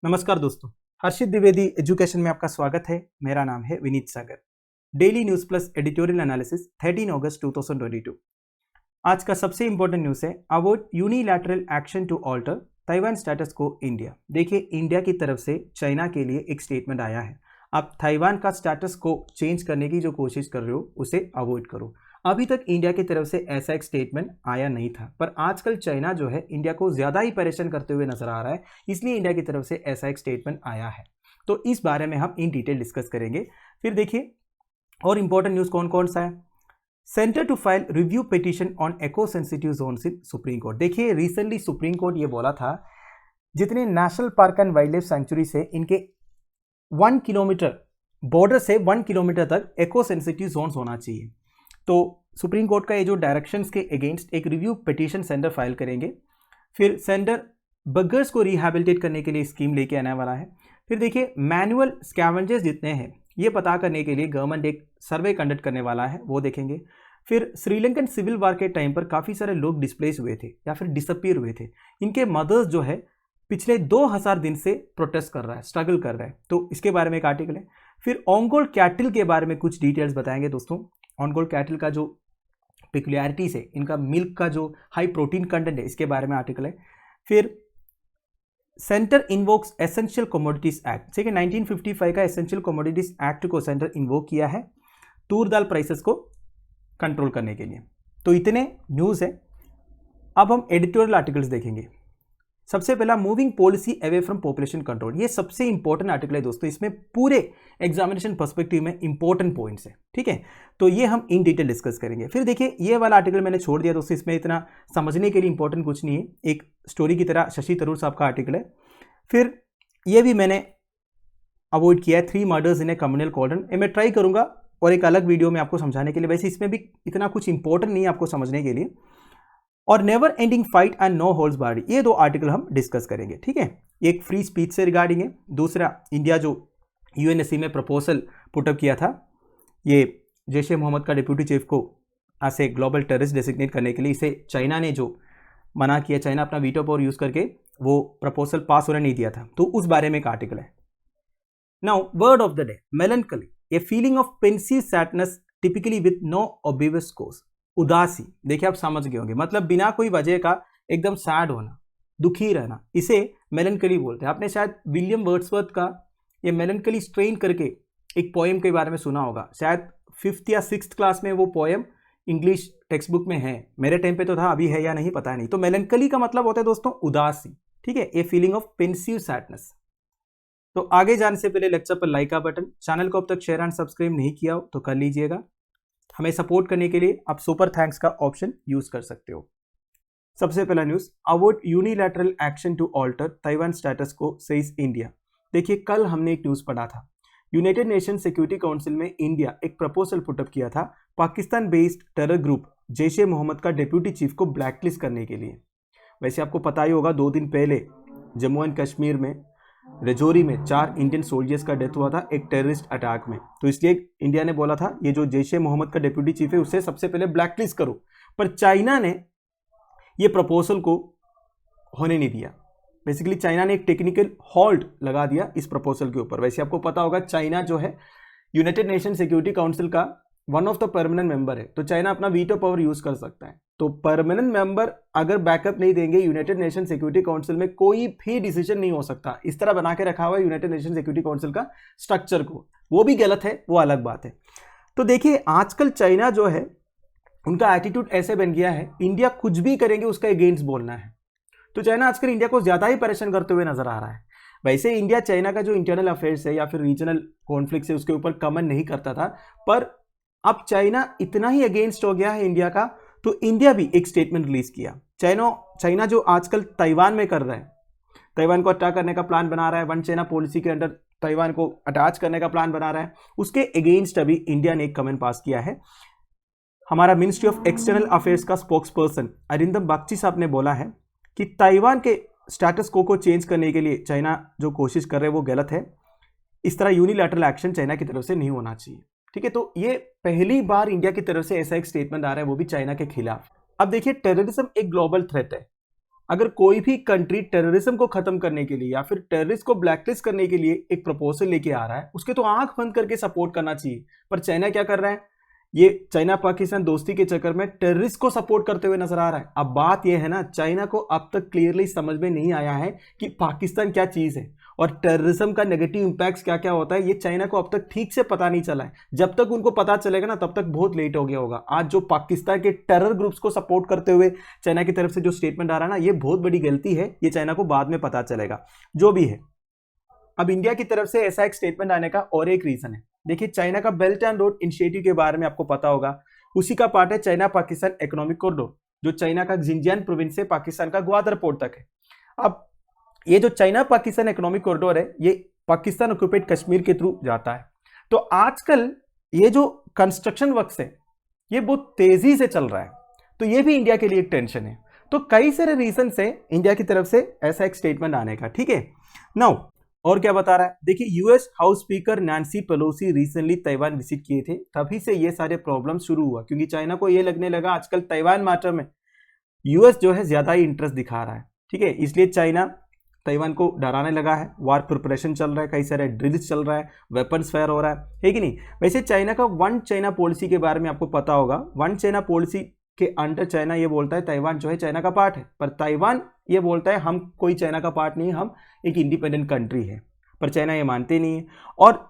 नमस्कार दोस्तों, हर्षित द्विवेदी एजुकेशन में आपका स्वागत है। मेरा नाम है Vineet Sagar. Daily news plus editorial analysis 13 August 2022। आज का सबसे इंपॉर्टेंट न्यूज़ है about unilateral action to alter Taiwan status को इंडिया। देखिए, इंडिया की तरफ से चाइना के लिए एक स्टेटमेंट आया है, आप ताइवान का स्टेटस को चेंज करने की जो कोशिश कर रहे हो उसे अवॉइड करो। अभी तक इंडिया की तरफ से ऐसा एक स्टेटमेंट आया नहीं था, पर आजकल चाइना जो है इंडिया को ज़्यादा ही परेशान करते हुए नजर आ रहा है, इसलिए इंडिया की तरफ से ऐसा एक स्टेटमेंट आया है। तो इस बारे में हम इन डिटेल डिस्कस करेंगे। फिर देखिए और इंपॉर्टेंट न्यूज़ कौन कौन सा है। Centre to file review petition on eco sensitive zones in Supreme Court. देखिए, रिसेंटली सुप्रीम कोर्ट ये बोला था जितने national park and wild life sanctuary से इनके 1 किलोमीटर बॉर्डर से 1 किलोमीटर तक एको सेंसिटिव जोन्स होना चाहिए। तो सुप्रीम कोर्ट का ये जो डायरेक्शंस के अगेंस्ट एक रिव्यू पिटीशन सेंटर फाइल करेंगे। फिर सेंटर बगर्स को रिहैबिलिटेट करने के लिए स्कीम लेके आने वाला है। फिर देखिए, मैनुअल स्कैवेंजर्स जितने हैं ये पता करने के लिए गवर्नमेंट एक सर्वे कंडक्ट करने वाला है, वो देखेंगे। फिर श्रीलंकन सिविल वार के टाइम पर काफ़ी सारे लोग डिस्प्लेस हुए थे या फिर डिसअपीयर हुए थे, इनके मदर्स जो है पिछले 2000 दिन से प्रोटेस्ट कर रहा है, स्ट्रगल कर रहा है, तो इसके बारे में एक आर्टिकल है। फिर ओंगोल कैटल के बारे में कुछ डिटेल्स बताएंगे दोस्तों। ओंगोल कैटल का जो पिकुलियरिटीज है, इनका मिल्क का जो हाई प्रोटीन कंटेंट है, इसके बारे में आर्टिकल है। फिर centre invokes essential commodities act, ठीक है, 1955 का एसेंशियल कमोडिटीज एक्ट को सेंटर इन्वोक किया है तूर दाल प्राइसेस को कंट्रोल करने के लिए। तो इतने न्यूज़ है। अब हम एडिटोरियल आर्टिकल्स देखेंगे। सबसे पहला, moving policy away from population control. ये सबसे इंपॉर्टेंट आर्टिकल है दोस्तों, इसमें पूरे एग्जामिनेशन पर्सपेक्टिव में इंपॉर्टेंट पॉइंट्स है, ठीक है, तो ये हम इन डिटेल डिस्कस करेंगे। फिर देखिए, ये वाला आर्टिकल मैंने छोड़ दिया दोस्तों, इसमें इतना समझने के लिए इंपॉर्टेंट कुछ नहीं है, एक स्टोरी की तरह शशि थरूर साहब का आर्टिकल है। फिर ये भी मैंने अवॉइड किया है, 3 मर्डर्स इन ए कम्युनल कॉर्डन। मैं ट्राई करूंगा और एक अलग वीडियो में आपको समझाने के लिए, वैसे इसमें भी इतना कुछ इंपॉर्टेंट नहीं है आपको समझने के लिए। और never ending fight and no holds barred, ये 2 आर्टिकल हम डिस्कस करेंगे, ठीक है। एक फ्री स्पीच से रिगार्डिंग है, दूसरा इंडिया जो यूएनएससी में प्रपोजल पुटअप किया था, ये जैश ए मोहम्मद का डिप्यूटी चीफ को ऐसे ग्लोबल टेररिस्ट डेसिग्नेट करने के लिए, इसे चाइना ने जो मना किया, चाइना अपना वीटो पावर यूज करके वो प्रपोजल पास होने नहीं दिया था, तो उस बारे में एक आर्टिकल है। Now word of the day, melancholy, a feeling of pensive sadness typically with no obvious cause. उदासी, देखिए आप समझ गए होंगे, मतलब बिना कोई वजह का एकदम सैड होना, दुखी रहना, इसे मेलनकली बोलते हैं। आपने शायद विलियम वर्ड्सवर्थ का ये मेलनकली स्ट्रेन करके एक पोएम के बारे में सुना होगा, शायद 5th या 6th क्लास में वो पोएम इंग्लिश टेक्स्ट बुक में है, मेरे टाइम पे तो था, अभी है या नहीं पता नहीं। तो मेलनकली का मतलब होता है दोस्तों उदासी, ठीक है, ए फीलिंग ऑफ पेंसिव सैडनेस। तो आगे जाने से पहले लेक्चर पर लाइक का बटन, चैनल को अब तक शेयर एंड सब्सक्राइब नहीं किया हो तो कर लीजिएगा। हमें सपोर्ट करने के लिए आप सुपर थैंक्स का ऑप्शन यूज कर सकते हो। सबसे पहला news, avoid unilateral action to alter Taiwan status को सेज इंडिया। देखिए, कल हमने एक न्यूज पढ़ा था, यूनाइटेड नेशन सिक्योरिटी काउंसिल में इंडिया एक प्रपोजल पुटअप किया था Pakistan based terror group Jaish e Mohammed का डिप्यूटी चीफ को ब्लैकलिस्ट करने के लिए। वैसे आपको पता ही होगा, 2 दिन पहले जम्मू एंड कश्मीर में रजौरी में 4 इंडियन सोल्जर्स का डेथ हुआ था एक टेररिस्ट अटैक में, तो इसलिए इंडिया ने बोला था ये जो जैश ए मोहम्मद का डिप्यूटी चीफ है उसे सबसे पहले ब्लैकलिस्ट करो, पर चाइना ने ये प्रपोजल को होने नहीं दिया। बेसिकली चाइना ने एक टेक्निकल हॉल्ट लगा दिया इस प्रपोजल के ऊपर। वैसे आपको पता होगा, चाइना जो है यूनाइटेड नेशन सिक्योरिटी काउंसिल का one of the permanent member है, तो चाइना अपना वीटो पावर यूज कर सकता है। तो परमानेंट मेंबर अगर बैकअप नहीं देंगे, यूनाइटेड नेशन सिक्योरिटी काउंसिल में कोई भी डिसीजन नहीं हो सकता। इस तरह बना के रखा हुआ है यूनाइटेड नेशन सिक्योरिटी काउंसिल का स्ट्रक्चर को, वो भी गलत है, वो अलग बात है। तो देखिए, आजकल चाइना जो है उनका एटीट्यूड ऐसे बन गया है, इंडिया कुछ भी करेंगे उसका अगेंस्ट बोलना है। तो चाइना आजकल इंडिया को ज्यादा ही परेशान करते हुए नजर आ रहा है। वैसे इंडिया चाइना का जो इंटरनल अफेयर्स है या फिर रीजनल कॉन्फ्लिक्ट है उसके ऊपर कमेंट नहीं करता था, पर अब चाइना इतना ही अगेंस्ट हो गया है इंडिया का, तो इंडिया भी एक स्टेटमेंट रिलीज किया। चाइना जो आजकल ताइवान में कर रहा है, ताइवान को अटैक करने का प्लान बना रहा है, वन चाइना पॉलिसी के अंडर ताइवान को अटैच करने का प्लान बना रहा है, उसके अगेंस्ट अभी इंडिया ने एक कमेंट पास किया है। हमारा मिनिस्ट्री ऑफ एक्सटर्नल अफेयर्स का स्पोक्स पर्सन अरिंदम बागची साहब ने बोला है कि ताइवान के स्टेटस को चेंज करने के लिए चाइना जो कोशिश कर रहे हैं वो गलत है, इस तरह यूनिलैटरल एक्शन चाइना की तरफ से नहीं होना चाहिए, ठीक है। तो ये पहली बार इंडिया की तरफ से ऐसा एक स्टेटमेंट आ रहा है, वो भी चाइना के खिलाफ। अब देखिए, टेररिज्म एक ग्लोबल थ्रेट है, अगर कोई भी कंट्री टेररिज्म को खत्म करने के लिए या फिर टेररिस्ट को ब्लैकलिस्ट करने के लिए एक प्रपोजल लेके आ रहा है, उसके तो आंख बंद करके सपोर्ट करना चाहिए। पर चाइना क्या कर रहा है, ये चाइना पाकिस्तान दोस्ती के चक्कर में टेररिस्ट को सपोर्ट करते हुए नजर आ रहा है। अब बात यह है ना, चाइना को अब तक क्लियरली समझ में नहीं आया है कि पाकिस्तान क्या चीज है और टेररिज्म का नेगेटिव इंपैक्ट क्या क्या होता है, ये चाइना को अब तक ठीक से पता नहीं चला है। जब तक उनको पता चलेगा ना, तब तक बहुत लेट हो गया होगा। आज जो पाकिस्तान के टेरर ग्रुप्स को सपोर्ट करते हुए चाइना की तरफ से जो स्टेटमेंट आ रहा है ना, ये बहुत बड़ी गलती है। ये चाइना को बाद में पता चलेगा, जो भी है। अब इंडिया की तरफ से ऐसा एक स्टेटमेंट आने का और एक रीजन है। देखिए, चाइना का बेल्ट एंड रोड इनिशिएटिव के बारे में आपको पता होगा, उसी का पार्ट है चाइना पाकिस्तान इकोनॉमिक कॉरिडोर, जो चाइना का जिंजियान प्रोविंस से पाकिस्तान का ग्वादर पोर्ट तक है। अब ये जो चाइना पाकिस्तान इकोनॉमिक कॉरिडोर है, ये पाकिस्तान ऑक्यूपाइड कश्मीर के थ्रू जाता है। तो आजकल ये जो कंस्ट्रक्शन वर्क है, ये बहुत तेजी से चल रहा है, तो ये भी इंडिया के लिए एक टेंशन है। तो कई सारे रीजन से इंडिया की तरफ से ऐसा एक स्टेटमेंट आने का, ठीक है। नाउ और क्या बता रहा है, देखिए, US house speaker Nancy Pelosi recently Taiwan visit किए थे, तभी से ये सारे प्रॉब्लम शुरू हुआ, क्योंकि चाइना को ये लगने लगा आजकल ताइवान मैटर में यूएस जो है ज्यादा ही इंटरेस्ट दिखा रहा है, ठीक है। इसलिए चाइना ताइवान को डराने लगा है, वार प्रिपरेशन चल रहा है, कई सारे ड्रिल्स चल रहा है, वेपन्स फायर हो रहा है कि नहीं। वैसे चाइना का वन चाइना पॉलिसी के बारे में आपको पता होगा। वन चाइना पॉलिसी के अंडर चाइना ये बोलता है ताइवान जो है चाइना का पार्ट है, पर ताइवान ये बोलता है हम कोई चाइना का पार्ट नहीं, हम एक इंडिपेंडेंट कंट्री है। पर चाइना ये मानते नहीं है। और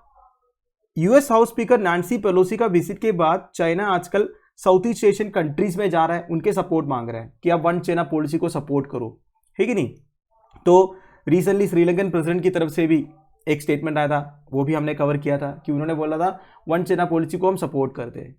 US house speaker Nancy Pelosi का विजिट के बाद चाइना आजकल साउथ ईस्ट एशियन कंट्रीज में जा रहा है, उनके सपोर्ट मांग रहा है कि आप वन चाइना पॉलिसी को सपोर्ट करो, है कि नहीं। तो रिसेंटली श्रीलंकन प्रेसिडेंट की तरफ से भी एक स्टेटमेंट आया था, वो भी हमने कवर किया था कि उन्होंने बोला था वन चाइना पॉलिसी को हम सपोर्ट करते हैं।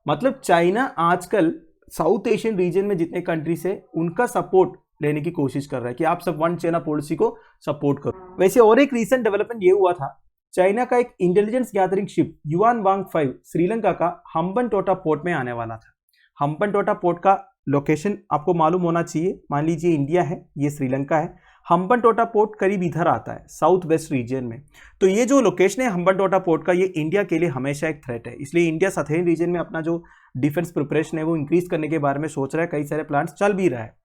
मतलब चाइना आजकल साउथ एशियन रीजन में जितने कंट्रीज है, उनका सपोर्ट लेने की कोशिश कर रहा है कि आप सब वन चाइना पॉलिसी को सपोर्ट करो। वैसे और एक रीसेंट डेवलपमेंट ये हुआ था, चाइना का एक इंटेलिजेंस गैदरिंग शिप युआन वांग 5 श्रीलंका का हम्बनटोटा पोर्ट में आने वाला था। हम्बनटोटा पोर्ट का लोकेशन आपको मालूम होना चाहिए, मान लीजिए इंडिया है, ये श्रीलंका है। हम्बनटोटा पोर्ट करीब इधर आता है साउथ वेस्ट रीजन में। तो ये जो लोकेशन है हम्बनटोटा पोर्ट का, ये इंडिया के लिए हमेशा एक थ्रेट है। इसलिए इंडिया सथेन रीजन में अपना जो डिफेंस प्रिपरेशन है वो इंक्रीज करने के बारे में सोच रहा है, कई सारे प्लान्स चल भी रहा है।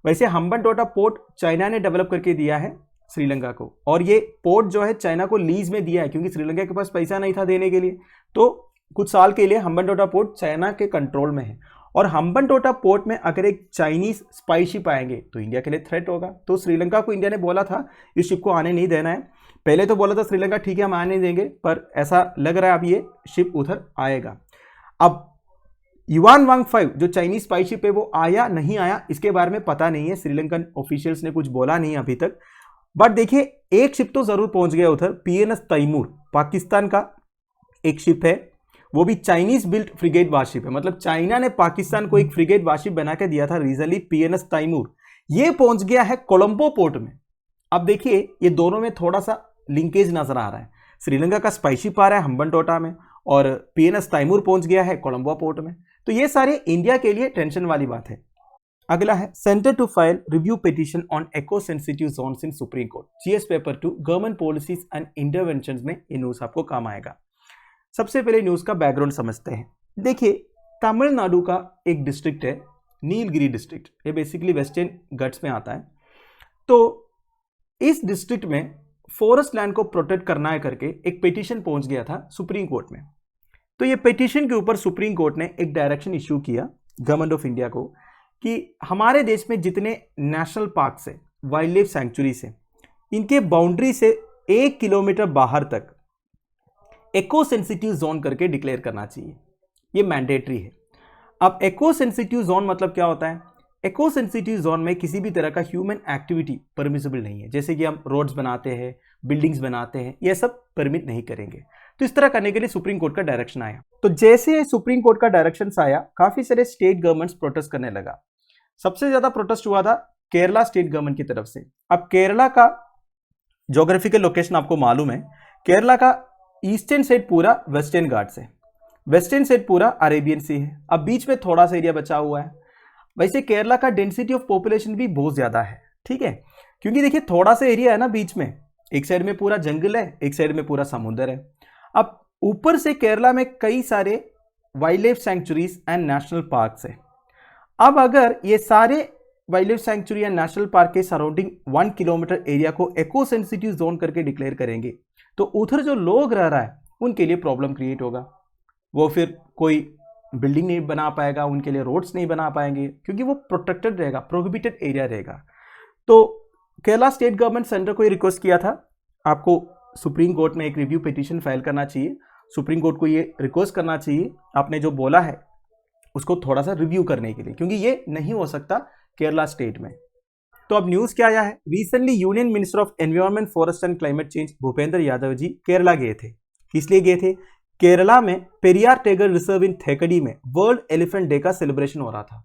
वैसे हम्बनटोटा पोर्ट चाइना ने डेवलप करके दिया है श्रीलंका को, और ये पोर्ट जो है चाइना को लीज में दिया है, क्योंकि श्रीलंका के पास पैसा नहीं था देने के लिए। तो कुछ साल के लिए हम्बनटोटा पोर्ट चाइना के कंट्रोल में है। और हम्बनटोटा पोर्ट में अगर एक चाइनीज स्पाई शिप आएंगे तो इंडिया के लिए थ्रेट होगा। तो श्रीलंका को इंडिया ने बोला था इस शिप को आने नहीं देना है। पहले तो बोला था श्रीलंका ठीक है हम आने देंगे, पर ऐसा लग रहा है अब ये शिप उधर आएगा। अब युआन वांग 5 जो चाइनीज स्पाई शिप है वो आया नहीं आया इसके बारे में पता नहीं है, श्रीलंकन ऑफिशियल्स ने कुछ बोला नहीं अभी तक। बट देखिए, एक शिप तो जरूर पहुंच गया उधर, पीएनएस तैमूर, पाकिस्तान का एक शिप है, वो भी चाइनीज बिल्ट फ्रिगेट वारशिप है। मतलब चाइना ने पाकिस्तान को एक फ्रिगेट वारशिप बना के दिया था रिजनली, पीएनएस तैमूर। ये पहुंच गया है कोलंबो पोर्ट में। अब देखिए, ये दोनों में थोड़ा सा लिंकेज नजर आ रहा है। श्रीलंका का स्पाई शिप आ रहा है हम्बनटोटा में और पीएनएस तैमूर पहुंच गया है कोलंबो पोर्ट में। तो ये सारे इंडिया के लिए टेंशन वाली बात है। अगला है centre to file review petition on eco sensitive zones in Supreme Court, GS paper 2 government policies and interventions में ये न्यूज आपको काम आएगा। सबसे पहले न्यूज का बैकग्राउंड समझते हैं। देखिए, तमिलनाडु का एक डिस्ट्रिक्ट है नीलगिरी डिस्ट्रिक्ट, ये बेसिकली वेस्टर्न घाट्स में आता है। तो इस डिस्ट्रिक्ट में फॉरेस्ट लैंड को प्रोटेक्ट करना है करके एक पिटीशन पहुंच गया था सुप्रीम कोर्ट में। तो ये पिटीशन के ऊपर सुप्रीम कोर्ट ने एक डायरेक्शन इश्यू किया गवर्नमेंट ऑफ इंडिया को कि हमारे देश में जितने नेशनल पार्क्स है, वाइल्ड लाइफ सैंक्चुरीज है, इनके बाउंड्री से 1 किलोमीटर बाहर तक एको सेंसिटिव जोन करके डिक्लेयर करना चाहिए। ये मैंडेटरी है। अब एको सेंसिटिव जोन मतलब क्या होता है? एको सेंसिटिव जोन में किसी भी तरह का ह्यूमन एक्टिविटी परमिसिबल नहीं है। जैसे कि हम रोड्स बनाते हैं, बिल्डिंग्स बनाते हैं, ये सब परमिट नहीं करेंगे। तो इस तरह करने के लिए सुप्रीम कोर्ट का डायरेक्शन आया। तो जैसे सुप्रीम कोर्ट का डायरेक्शन आया, काफी सारे स्टेट गवर्नमेंट्स प्रोटेस्ट करने लगा। सबसे ज्यादा प्रोटेस्ट हुआ था केरला स्टेट गवर्नमेंट की तरफ से। अब केरला का ज्योग्राफिकल लोकेशन आपको मालूम है, केरला का ईस्टर्न साइड पूरा वेस्टर्न घाट्स है, वेस्टर्न साइड पूरा अरेबियन सी है। अब बीच में थोड़ा सा एरिया बचा हुआ है। वैसे केरला का डेंसिटी ऑफ पॉपुलेशन भी बहुत ज्यादा है, ठीक है, क्योंकि देखिए थोड़ा सा एरिया है ना बीच में, एक साइड में पूरा जंगल है, एक साइड में पूरा समुद्र है। अब ऊपर से केरला में कई सारे wild life sanctuaries and national parks है। अब अगर ये सारे वाइल्ड लाइफ सैंक्चुरी या नेशनल पार्क के सराउंडिंग 1 किलोमीटर एरिया को एको सेंसिटिव जोन करके डिक्लेयर करेंगे तो उधर जो लोग रह रहा है उनके लिए प्रॉब्लम क्रिएट होगा। वो फिर कोई बिल्डिंग नहीं बना पाएगा, उनके लिए रोड्स नहीं बना पाएंगे क्योंकि वो प्रोटेक्टेड रहेगा, प्रोहिबिटेड एरिया रहेगा। तो केरला स्टेट गवर्नमेंट सेंटर को ये रिक्वेस्ट किया था, आपको सुप्रीम कोर्ट में एक रिव्यू पिटीशन फाइल करना चाहिए, सुप्रीम कोर्ट को ये रिक्वेस्ट करना चाहिए आपने जो बोला है उसको थोड़ा सा रिव्यू करने के लिए, क्योंकि ये नहीं हो सकता केरला स्टेट में। तो अब न्यूज क्या आया है, recently union minister of environment forest and climate change Bhupender Yadav ji Kerala गए थे। किस लिए गए थे? केरला में Periyar tiger reserve in Thekkady में वर्ल्ड एलिफेंट डे का सेलिब्रेशन हो रहा था।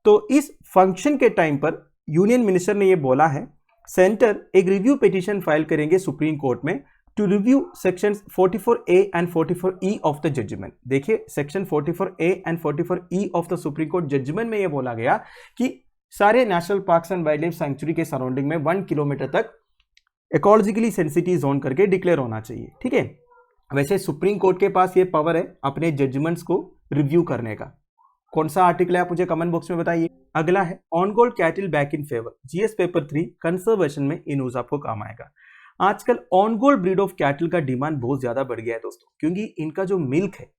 तो इस फंक्शन के टाइम पर यूनियन मिनिस्टर ने यह बोला है सेंटर एक रिव्यू पिटीशन फाइल करेंगे सुप्रीम कोर्ट में to review sections 44A and 44E of the judgment. देखिए section 44A and 44E of the supreme court judgment में यह बोला गया कि सारे national parks and wild life sanctuary के सराउंडिंग में 1 किलोमीटर तक इकोलॉजिकली सेंसिटिव जोन करके डिक्लेयर होना चाहिए। ठीक है, वैसे सुप्रीम कोर्ट के पास ये पावर है अपने जजमेंट्स को रिव्यू करने का। कौन सा आर्टिकल है आप मुझे कमेंट बॉक्स में बताइए। अगला है on gold cattle back in favour, GS paper 3 conservation में ये न्यूज आपको काम आएगा। आजकल on gold breed of cattle का डिमांड बहुत ज्यादा बढ़ गया है दोस्तों, क्योंकि इनका जो मिल्क है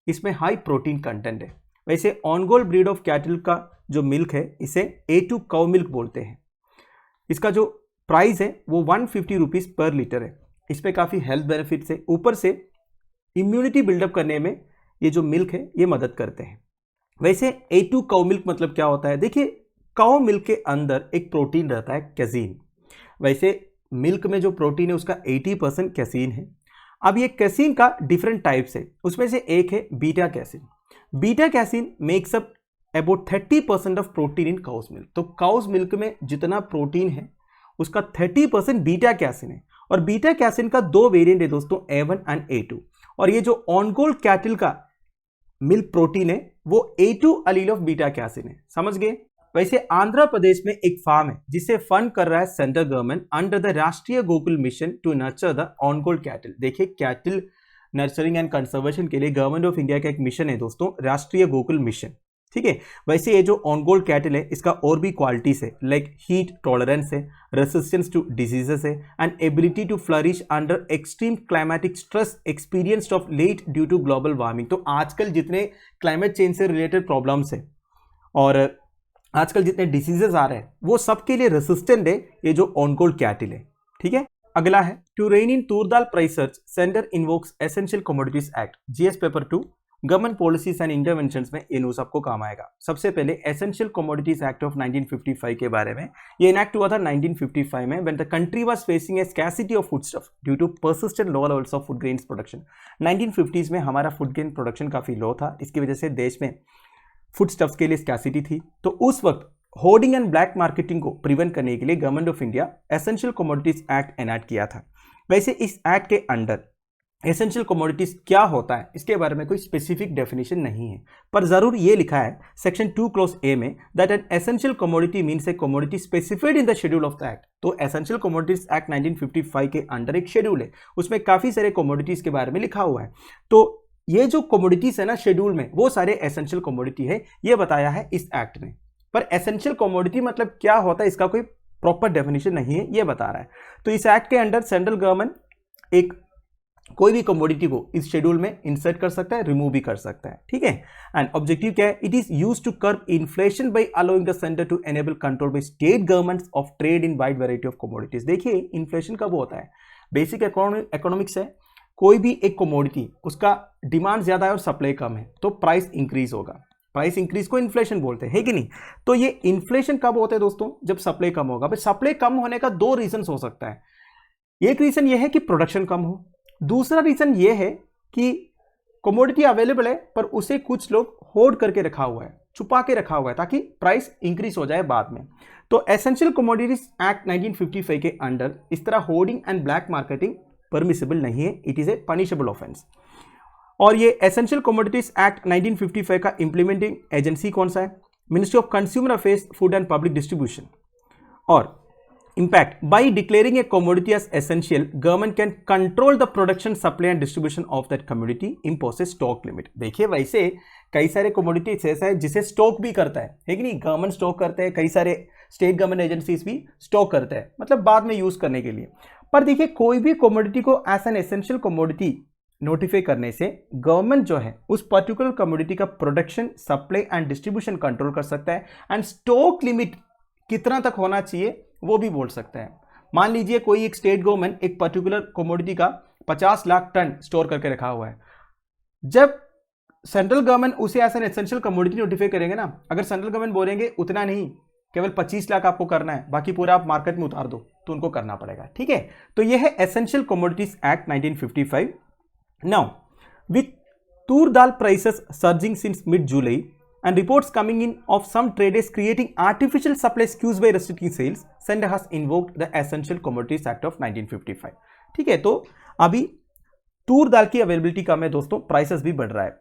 इसमें हाई प्रोटीन कंटेंट है। वैसे on gold breed of cattle का जो मिल्क है इसे A2 काउ मिल्क बोलते हैं। इसका जो प्राइस है वो 150 रुपीज पर लीटर है। इसमें काफी हेल्थ बेनिफिट्स है, ऊपर से इम्यूनिटी बिल्डअप करने में ये जो मिल्क है ये मदद करते हैं। वैसे A2 काउ मिल्क मतलब क्या होता है, देखिए काउ मिल्क के अंदर एक प्रोटीन रहता है कैसीन। वैसे मिल्क में जो प्रोटीन है उसका 80% कैसीन है। अब ये कैसीन का डिफरेंट टाइप्स है, उसमें से एक है beta casein. Beta casein makes up about 30% of protein in cows milk. तो काउस मिल्क में जितना प्रोटीन है उसका 30% बीटा कैसीन है। और बीटा कैसीन का 2 वेरिएंट है दोस्तों, A1 एंड A2। और ये जो ऑन गोल्ड कैटल का मिल्क प्रोटीन है वो A2 Aleel of beta casein है। समझ गए? वैसे आंध्र प्रदेश में एक फार्म है जिसे फंड कर रहा है central government under the Rashtriya Gokul mission to nurture the on gold cattle. देखिए कैटल नर्चरिंग एंड कंजर्वेशन के लिए गवर्नमेंट ऑफ इंडिया का एक मिशन है दोस्तों, राष्ट्रीय गोकुल मिशन। ठीक है, वैसे ये जो ऑन गोल्ड कैटल है इसका और भी क्वालिटीज है, लाइक हीट टॉलरेंस है, रेसिस्टेंस टू डिजीजेस है and ability to flourish under extreme climatic stress experienced of late due to global warming. तो आजकल जितने क्लाइमेट चेंज से रिलेटेड प्रॉब्लम्स है और आजकल जितने डिसीजेस आ रहे हैं वो सबके लिए रेसिस्टेंट है ये जो ऑन गोल्ड कैटल है। ठीक है, अगला है to rein in tur dal prices centre invokes essential commodities act, GS paper 2 government policies and interventions में ये न्यूज आपको काम आएगा। सबसे पहले एसेंशियल कमोडिटीज एक्ट ऑफ 1955 के बारे में। ये इनैक्ट हुआ था 1955 में when the country was facing a scarcity of food stuff due to persistent low levels of food grains production. 1950s में हमारा फूड ग्रेन प्रोडक्शन काफी लो था, इसकी वजह से देश में फूड स्टफ्स के लिए स्कैसिटी थी। तो उस वक्त होर्डिंग एंड ब्लैक मार्केटिंग को प्रिवेंट करने के लिए government of India essential commodities act enact किया था। वैसे इस एक्ट के अंडर एसेंशियल कमोडिटीज क्या होता है इसके बारे में कोई स्पेसिफिक डेफिनेशन नहीं है, पर जरूर ये लिखा है सेक्शन 2 क्लॉज ए में that N essential commodity means A commodity specified in the schedule of the act. तो एसेंशियल कमोडिटीज एक्ट 1955 के अंडर एक शेड्यूल है, उसमें काफी सारे कमोडिटीज के बारे में लिखा हुआ है। तो ये जो कमोडिटीज है ना शेड्यूल में वो सारे एसेंशियल कमोडिटी है, ये बताया है इस एक्ट ने। पर एसेंशियल कमोडिटी मतलब क्या होता है इसका कोई प्रॉपर डेफिनेशन नहीं है, ये बता रहा है। तो इस एक्ट के अंडर सेंट्रल गवर्नमेंट एक कोई भी कमोडिटी को इस शेड्यूल में इंसर्ट कर सकता है, रिमूव भी कर सकता है। ठीक है, एंड ऑब्जेक्टिव क्या है, it is used to curb inflation by allowing the centre to enable control by state governments of trade in wide variety of commodities. देखिए इन्फ्लेशन कब होता है, बेसिक इकोनॉमिक्स है, कोई भी एक कमोडिटी उसका डिमांड ज्यादा है और सप्लाई कम है तो प्राइस इंक्रीज होगा, प्राइस इंक्रीज को इन्फ्लेशन बोलते हैं कि नहीं। तो ये इन्फ्लेशन कब होता है दोस्तों, जब सप्लाई कम होगा। बट सप्लाई कम होने का 2 रीजन हो सकता है। एक रीजन ये है कि प्रोडक्शन कम हो, दूसरा रीजन ये है कि कमोडिटी अवेलेबल है पर उसे कुछ लोग होल्ड करके रखा हुआ है, छुपा के रखा हुआ है ताकि प्राइस इंक्रीज हो जाए बाद में। तो एसेंशियल कमोडिटीज एक्ट 1955 के अंडर इस तरह hoarding and black marketing permissible नहीं है, it is a punishable offence. और ये एसेंशियल कमोडिटीज एक्ट 1955 का इंप्लीमेंटिंग एजेंसी कौन सा है, ministry of consumer affairs, food and public distribution. और impact by declaring a commodity as essential government can control the production, supply and distribution of that commodity, impose a stock limit. देखिए वैसे कई सारे commodities ऐसा है जिसे stock भी करता है कि नहीं, गवर्नमेंट स्टॉक करते हैं, कई सारे स्टेट गवर्नमेंट एजेंसीज भी स्टॉक करते हैं, मतलब बाद में यूज करने के लिए। पर देखिए कोई भी कमोडिटी को as an essential commodity notify करने से गवर्नमेंट जो है उस पर्टिकुलर कमोडिटी का production, supply and distribution control कर सकता है एंड स्टॉक लिमिट कितना तक होना चाहिए वो भी बोल सकता है। मान लीजिए कोई एक स्टेट गवर्नमेंट एक पर्टिकुलर कमोडिटी का 50 लाख टन स्टोर करके रखा हुआ है, जब सेंट्रल गवर्नमेंट उसे as an essential commodity notify करेंगे ना, अगर सेंट्रल गवर्नमेंट बोलेंगे उतना नहीं, केवल 25 लाख आपको करना है, बाकी पूरा आप मार्केट में उतार दो, तो उनको करना पड़ेगा। ठीक है, तो यह है essential commodities act 1955। Now with Toor dal prices surging since mid July and reports coming in of some traders creating artificial supply skews by restricting sales, Center has invoked the Essential Commodities Act of 1955। ठीक है, तो अभी तूर दाल की availability कम है दोस्तों, prices भी बढ़ रहा है,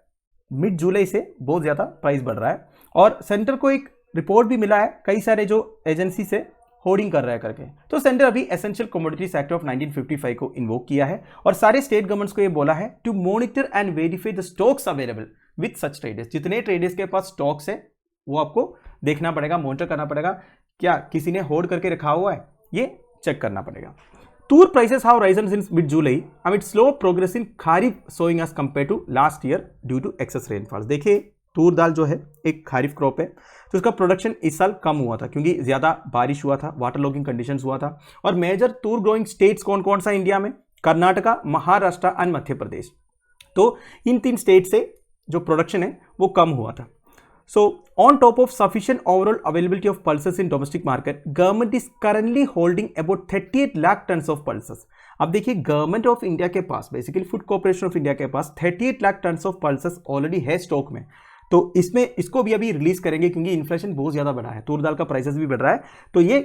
मिड जुलाई से बहुत ज्यादा प्राइस बढ़ रहा है और सेंटर को एक रिपोर्ट भी मिला है कई सारे जो एजेंसी से होर्डिंग कर रहा है करके, तो सेंटर अभी एसेंशियल कमोडिटीज एक्ट ऑफ 1955 को इन्वोक किया है और सारे स्टेट गवर्नमेंट्स को ये बोला है to monitor and verify the stocks available with such traders. जितने ट्रेडर्स के पास स्टॉक्स है वो आपको देखना पड़ेगा, मॉनिटर करना पड़ेगा, क्या किसी ने होल्ड करके रखा हुआ है, ये चेक करना पड़ेगा। Tur prices have risen since mid July amid slow progress in kharif sowing as compare to last year due to excess rainfall. देखिए तूर दाल जो है एक खारिफ क्रॉप है, तो उसका प्रोडक्शन इस साल कम हुआ था क्योंकि ज्यादा बारिश हुआ था, वाटर लॉगिंग कंडीशंस हुआ था। और मेजर तूर ग्रोइंग स्टेट्स कौन कौन सा इंडिया में? कर्नाटका, महाराष्ट्र एंड मध्य प्रदेश। तो इन 3 स्टेट से जो प्रोडक्शन है वो कम हुआ था। So on top of sufficient overall availability of pulses in domestic market, government is currently holding about 38 lakh tons of pulses. अब देखिए गवर्नमेंट ऑफ इंडिया के पास, basically food corporation of India के पास 38 lakh tons of pulses already है stock में। तो इसमें इसको भी अभी रिलीज करेंगे क्योंकि इन्फ्लेशन बहुत ज्यादा बढ़ा है, तूर दाल का प्राइसेस भी बढ़ रहा है, तो ये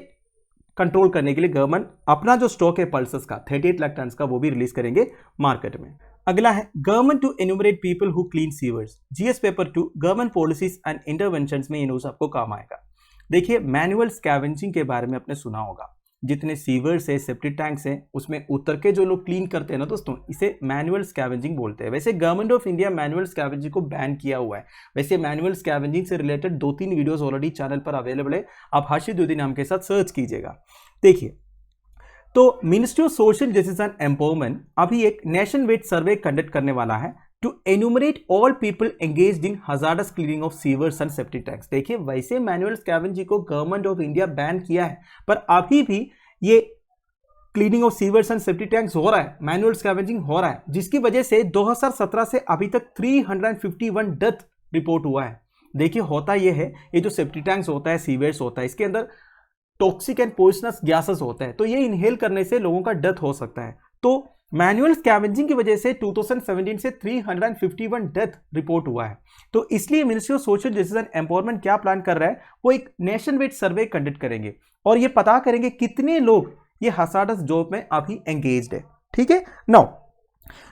कंट्रोल करने के लिए गवर्नमेंट अपना जो स्टॉक है पल्सेस का 38 लाख टन का वो भी रिलीज करेंगे मार्केट में। अगला है government to enumerate people who clean sewers, GS paper 2 government policies and interventions में ये न्यूज आपको काम आएगा। देखिए मैनुअल स्कैवेंजिंग के बारे में आपने सुना होगा, जितने सीवर्स है, सेप्टिक टैंक्स हैं, उसमें उतर के जो लोग क्लीन करते हैं ना दोस्तों, इसे मैनुअल स्कैवेंजिंग बोलते हैं। वैसे government of India manual scavenging को बैन किया हुआ है। वैसे मैनुअल स्कैवेंजिंग से रिलेटेड 2-3 वीडियोस ऑलरेडी चैनल पर अवेलेबल है, आप हर्षित द्विवेदी नाम के साथ सर्च कीजिएगा। देखिए तो ministry of social justice and empowerment अभी एक नेशन वाइड सर्वे कंडक्ट करने वाला है to enumerate all people engaged in hazardous cleaning of sewers and septic tanks. देखिए वैसे मैनुअल स्कैवेंजिंग को गवर्नमेंट ऑफ इंडिया बैन किया है, पर अभी भी ये cleaning of sewers and septic tanks हो रहा है, मैनुअल स्कैवेंजिंग हो रहा है, जिसकी वजह से 2017 से अभी तक 351 डेथ रिपोर्ट हुआ है। देखिए होता यह है, ये जो सेप्टिक टैंक्स होता है, सीवर्स होता है, इसके अंदर टॉक्सिक एंड पॉइजनस गैसेस होता है, तो ये इनहेल करने से लोगों का डेथ हो सकता है। तो मैनुअल स्कैवेंजिंग की वजह से 2017 से 351 डेथ रिपोर्ट हुआ है। तो इसलिए ministry of social justice and empowerment क्या प्लान कर रहा है, वो एक नेशन वाइड सर्वे कंडक्ट करेंगे और ये पता करेंगे कितने लोग ये हजार्डस जॉब में अभी एंगेज्ड है। ठीक है, now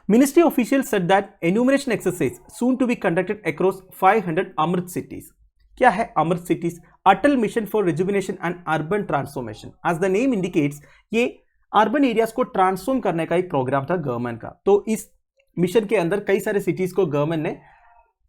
ministry official said that enumeration exercise soon to be conducted across 500 Amrut cities. क्या है Amrut cities? Atal mission for rejuvenation and urban transformation. As the name indicates, ये अर्बन एरियाज को ट्रांसफॉर्म करने का एक प्रोग्राम था गवर्नमेंट का। तो इस मिशन के अंदर कई सारे सिटीज को गवर्नमेंट ने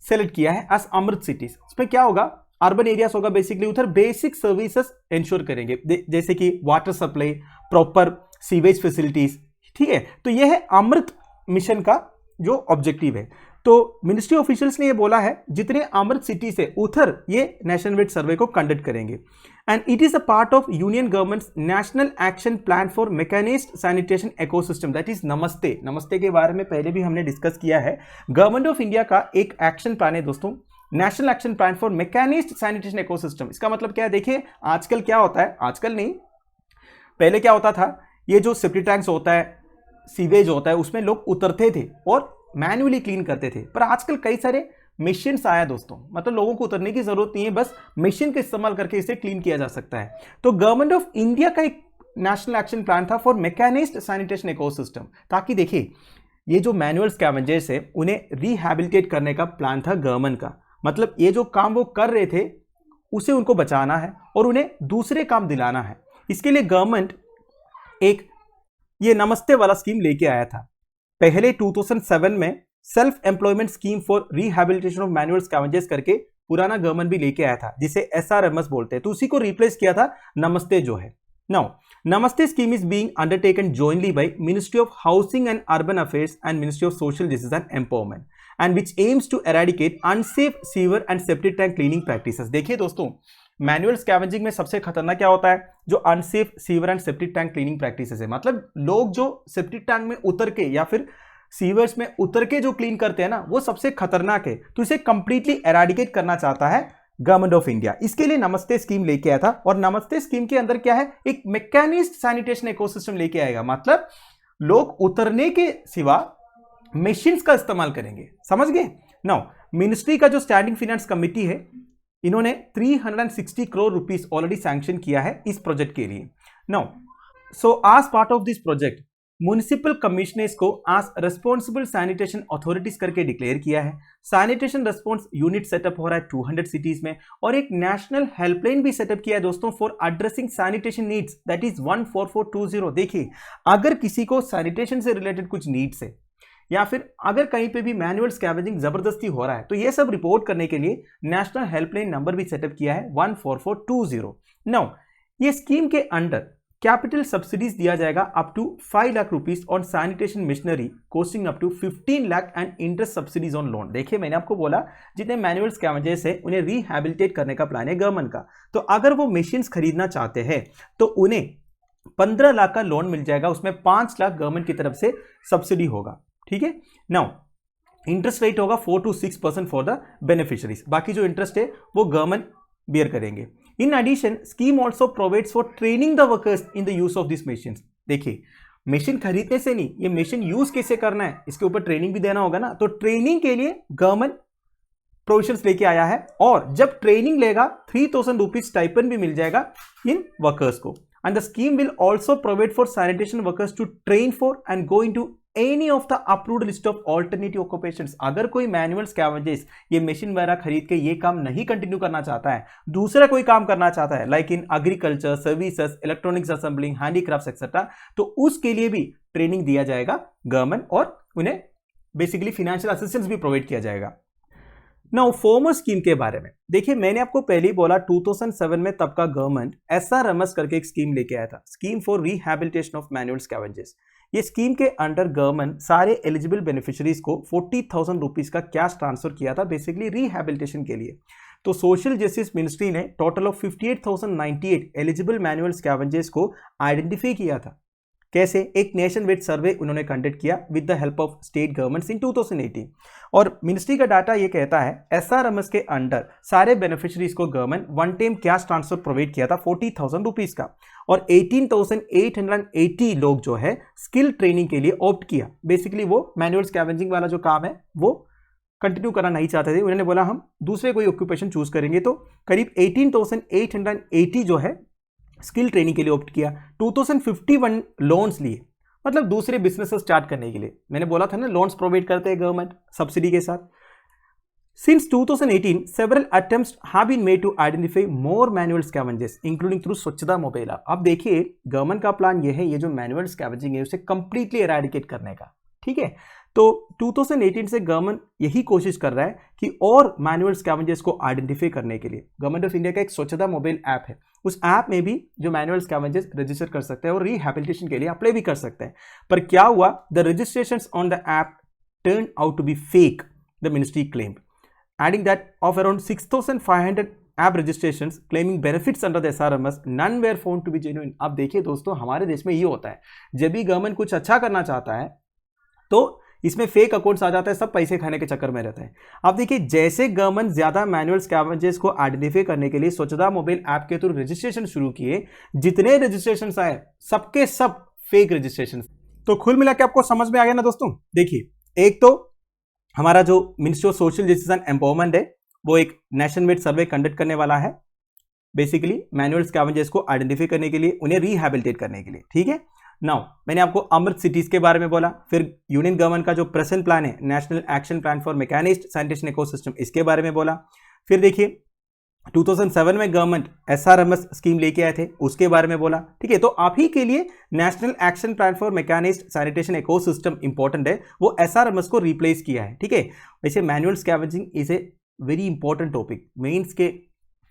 सेलेक्ट किया है एज अमृत सिटीज। उसमें क्या होगा, अर्बन एरियाज होगा, बेसिकली उधर बेसिक सर्विसेज इंश्योर करेंगे, जैसे कि water supply, proper sewage facilities. ठीक है, तो यह है अमृत मिशन का जो ऑब्जेक्टिव है। तो मिनिस्ट्री ऑफिशियल्स ने ये बोला है जितने अमृत सिटी से उधर ये नेशनल वाइड सर्वे को कंडक्ट करेंगे and it is a part of union government's national action plan for mechanised sanitation ecosystem, that is Namaste. Namaste के बारे में पहले भी हमने डिस्कस किया है। गवर्नमेंट ऑफ इंडिया का एक एक्शन प्लान है दोस्तों, national action plan for mechanised sanitation ecosystem. इसका मतलब क्या है, देखिए आजकल क्या होता है, आजकल नहीं पहले क्या होता था, ये जो सेप्टिक टैंक्स होता है, सीवेज होता है, उसमें लोग उतरते थे और मैन्युअली क्लीन करते थे। पर आजकल कई सारे मशीन्स आया दोस्तों, मतलब लोगों को उतरने की जरूरत नहीं है, बस मशीन का इस्तेमाल करके इसे क्लीन किया जा सकता है। तो गवर्नमेंट ऑफ इंडिया का एक नेशनल एक्शन प्लान था फॉर मैकेनाइज्ड सैनिटेशन इकोसिस्टम, ताकि देखिए ये जो मैनुअल स्कैवेंजर्स है उन्हें रिहैबिलिटेट करने का प्लान था गवर्नमेंट का। मतलब ये जो काम वो कर रहे थे उसे उनको बचाना है और उन्हें दूसरे काम दिलाना है। इसके लिए गवर्नमेंट एक ये नमस्ते वाला स्कीम लेके आया था। पहले 2007 में self employment scheme for rehabilitation of manual scavengers करके पुराना गवर्नमेंट भी लेके आया था जिसे SRMS बोलते हैं, तो उसी को रिप्लेस किया था नमस्ते जो है। Now Namaste scheme is being undertaken jointly by ministry of housing and urban affairs and ministry of social justice and empowerment and which aims to eradicate unsafe sewer and septic tank cleaning practices. देखिए दोस्तों, manual scavenging में सबसे खतरनाक क्या होता है, जो unsafe sewer and septic tank cleaning practices है। मतलब लोग जो सेप्टिक टैंक में उतर के या फिर सीवर्स में उतर के जो क्लीन करते हैं ना, वो सबसे खतरनाक है। तो इसे कंप्लीटली एराडिकेट करना चाहता है गवर्नमेंट ऑफ इंडिया। इसके लिए नमस्ते स्कीम लेके आया था, और नमस्ते स्कीम के अंदर क्या है, एक मैकेनिज्ड सैनिटेशन इकोसिस्टम लेके आएगा। मतलब लोग उतरने के सिवा मशीन्स का इस्तेमाल करेंगे, समझ गए। नाउ मिनिस्ट्री का जो स्टैंडिंग फाइनेंस कमिटी है, इन्होंने 360 करोड़ रुपीस ऑलरेडी सैंक्शन किया है इस प्रोजेक्ट के लिए। Now so as part of this project municipal commissioners को आज रिस्पॉन्सिबल सैनिटेशन अथॉरिटीज करके डिक्लेयर किया है। सैनिटेशन रिस्पॉन्स यूनिट सेटअप हो रहा है 200 सिटीज में, और एक नेशनल हेल्पलाइन भी सेटअप किया है दोस्तों for addressing sanitation needs, that is 14420। देखिए, अगर किसी को सैनिटेशन से रिलेटेड कुछ नीड्स है या फिर अगर कहीं पे भी मैनुअल स्कैवेंजिंग जबरदस्ती हो रहा है, तो ये सब रिपोर्ट करने के लिए नेशनल हेल्पलाइन नंबर भी सेटअप किया है 14420। नाउ ये स्कीम के अंडर कैपिटल सब्सिडीज दिया जाएगा up to 5 lakh rupees on sanitation machinery costing up to 15 lakh and interest subsidies on loan. देखिए, मैंने आपको बोला जितने मैनुअल स्कैवेंजर्स है उन्हें रिहैबिलिटेट करने का प्लान है गवर्नमेंट का। तो अगर वो मशीन्स खरीदना चाहते हैं तो उन्हें 15 लाख का लोन मिल जाएगा, उसमें 5 लाख गवर्नमेंट की तरफ से सब्सिडी होगा। ठीक है। नाउ इंटरेस्ट रेट होगा 4 to 6% फॉर द बेनिफिशियरीज, बाकी जो इंटरेस्ट है वो गवर्नमेंट बियर करेंगे। In addition scheme also provides for training the workers in the use of this machine. देखिए, मशीन खरीदने से नहीं, ये मशीन यूज कैसे करना है इसके ऊपर ट्रेनिंग भी देना होगा ना। तो ट्रेनिंग के लिए गवर्नमेंट प्रोविजंस लेके आया है, और जब ट्रेनिंग लेगा 3000 रुपीज स्टाइपेंड भी मिल जाएगा इन वर्कर्स को। And the scheme will also provide for sanitation workers to train for and go into any of the approved list of alternative occupations. अगर कोई मैनुअल स्कैवेंजर्स ये मशीन वगैरह खरीद के ये काम नहीं कंटिन्यू करना चाहता है, दूसरा कोई काम करना चाहता है like in agriculture, services, electronics assembling, handicrafts etcetera, तो उसके लिए भी ट्रेनिंग दिया जाएगा गवर्नमेंट, और उन्हें बेसिकली फाइनेंशियल असिस्टेंस भी प्रोवाइड किया जाएगा। नाउ फॉर्मर स्कीम के बारे में देखिए, मैंने आपको पहले ही बोला 2007 में तब का गवर्नमेंट SRMS करके एक स्कीम लेके आया था, scheme for rehabilitation of manual scavengers. ये स्कीम के अंडर गवर्नमेंट सारे एलिजिबल बेनिफिशरीज को 40,000 रुपीज का कैश ट्रांसफर किया था बेसिकली रिहैबिलिटेशन के लिए। तो सोशल जस्टिस मिनिस्ट्री ने total of 58,098 eligible manual scavengers को आइडेंटिफाई किया था। कैसे? एक नेशन वाइड सर्वे उन्होंने कंडक्ट किया with the help of state governments इन 2018, और मिनिस्ट्री का डाटा ये कहता है SRMS के अंडर सारे बेनिफिशरीज को government one time cash transfer provide किया था 40,000 रुपीज का, और 18,880 लोग जो है स्किल ट्रेनिंग के लिए ऑप्ट किया। बेसिकली वो मैनुअल स्कैवेंजिंग वाला जो काम है वो कंटिन्यू करना नहीं चाहते थे, उन्होंने बोला हम दूसरे कोई ऑक्यूपेशन चूज करेंगे। तो करीब 18,880 जो है स्किल ट्रेनिंग के लिए ऑप्ट किया। 2051 लोन्स लिए, मतलब दूसरे बिजनेस स्टार्ट करने के लिए। मैंने बोला था ना, लोन्स प्रोवाइड करते हैं गवर्नमेंट सब्सिडी के साथ। Since 2018 several attempts have been made to identify more manual scavengers including through स्वच्छता मोबाइल। अब देखिए, गवर्नमेंट का प्लान ये है, ये जो मैनुअल स्कैवेंजिंग है उसे कंप्लीटली एराडिकेट करने का। ठीक है, तो 2018 से गवर्नमेंट यही कोशिश कर रहा है कि और मैनुअल स्कैवेंजर्स को आइडेंटिफाई करने के लिए गवर्नमेंट ऑफ इंडिया का एक स्वच्छता मोबाइल ऐप है, उस ऐप में भी जो मैनुअल स्कैवेंजर्स रजिस्टर कर सकते हैं और रिहैबिलिटेशन के लिए अप्लाई भी कर सकते हैं। पर क्या हुआ, the registrations on the app turn out to be fake, the ministry claimed, adding that of around 6,500 app registrations claiming benefits under the SRMS, none were found to be genuine। अब देखिए दोस्तों, हमारे देश में ये होता है, जब भी गवर्नमेंट कुछ अच्छा करना चाहता है तो इसमें फेक अकाउंट्स आ जाता है, सब पैसे खाने के चक्कर में रहता है। अब देखिए, जैसे गवर्नमेंट ज्यादा मैनुअल स्कैवेंजर्स को आइडेंटिफाई करने के लिए स्वच्छता मोबाइल ऐप के थ्रू रजिस्ट्रेशन शुरू किए, जितने रजिस्ट्रेशन आए सबके सब फेक रजिस्ट्रेशन। तो कुल मिला के आपको समझ में आ गया ना दोस्तों। देखिए, एक तो हमारा जो ministry of social justice and empowerment है वो एक नेशन वाइड सर्वे कंडक्ट करने वाला है, बेसिकली मैनुअल स्कैवेंजर्स को आइडेंटिफाई करने के लिए, उन्हें रिहैबिलिटेट करने के लिए। ठीक है, नाउ मैंने आपको अमृत सिटीज के बारे में बोला, फिर यूनियन गवर्नमेंट का जो प्रेजेंट प्लान है national action plan for mechanised sanitation ecosystem, इसके बारे में बोला। फिर देखिए 2007 में गवर्नमेंट SRMS स्कीम लेके आए थे, उसके बारे में बोला। ठीक है, तो आप ही के लिए national action plan for mechanised sanitation ecosystem important है, वो SRMS को रिप्लेस किया है। ठीक है, वैसे manual scavenging is a very important topic, mains के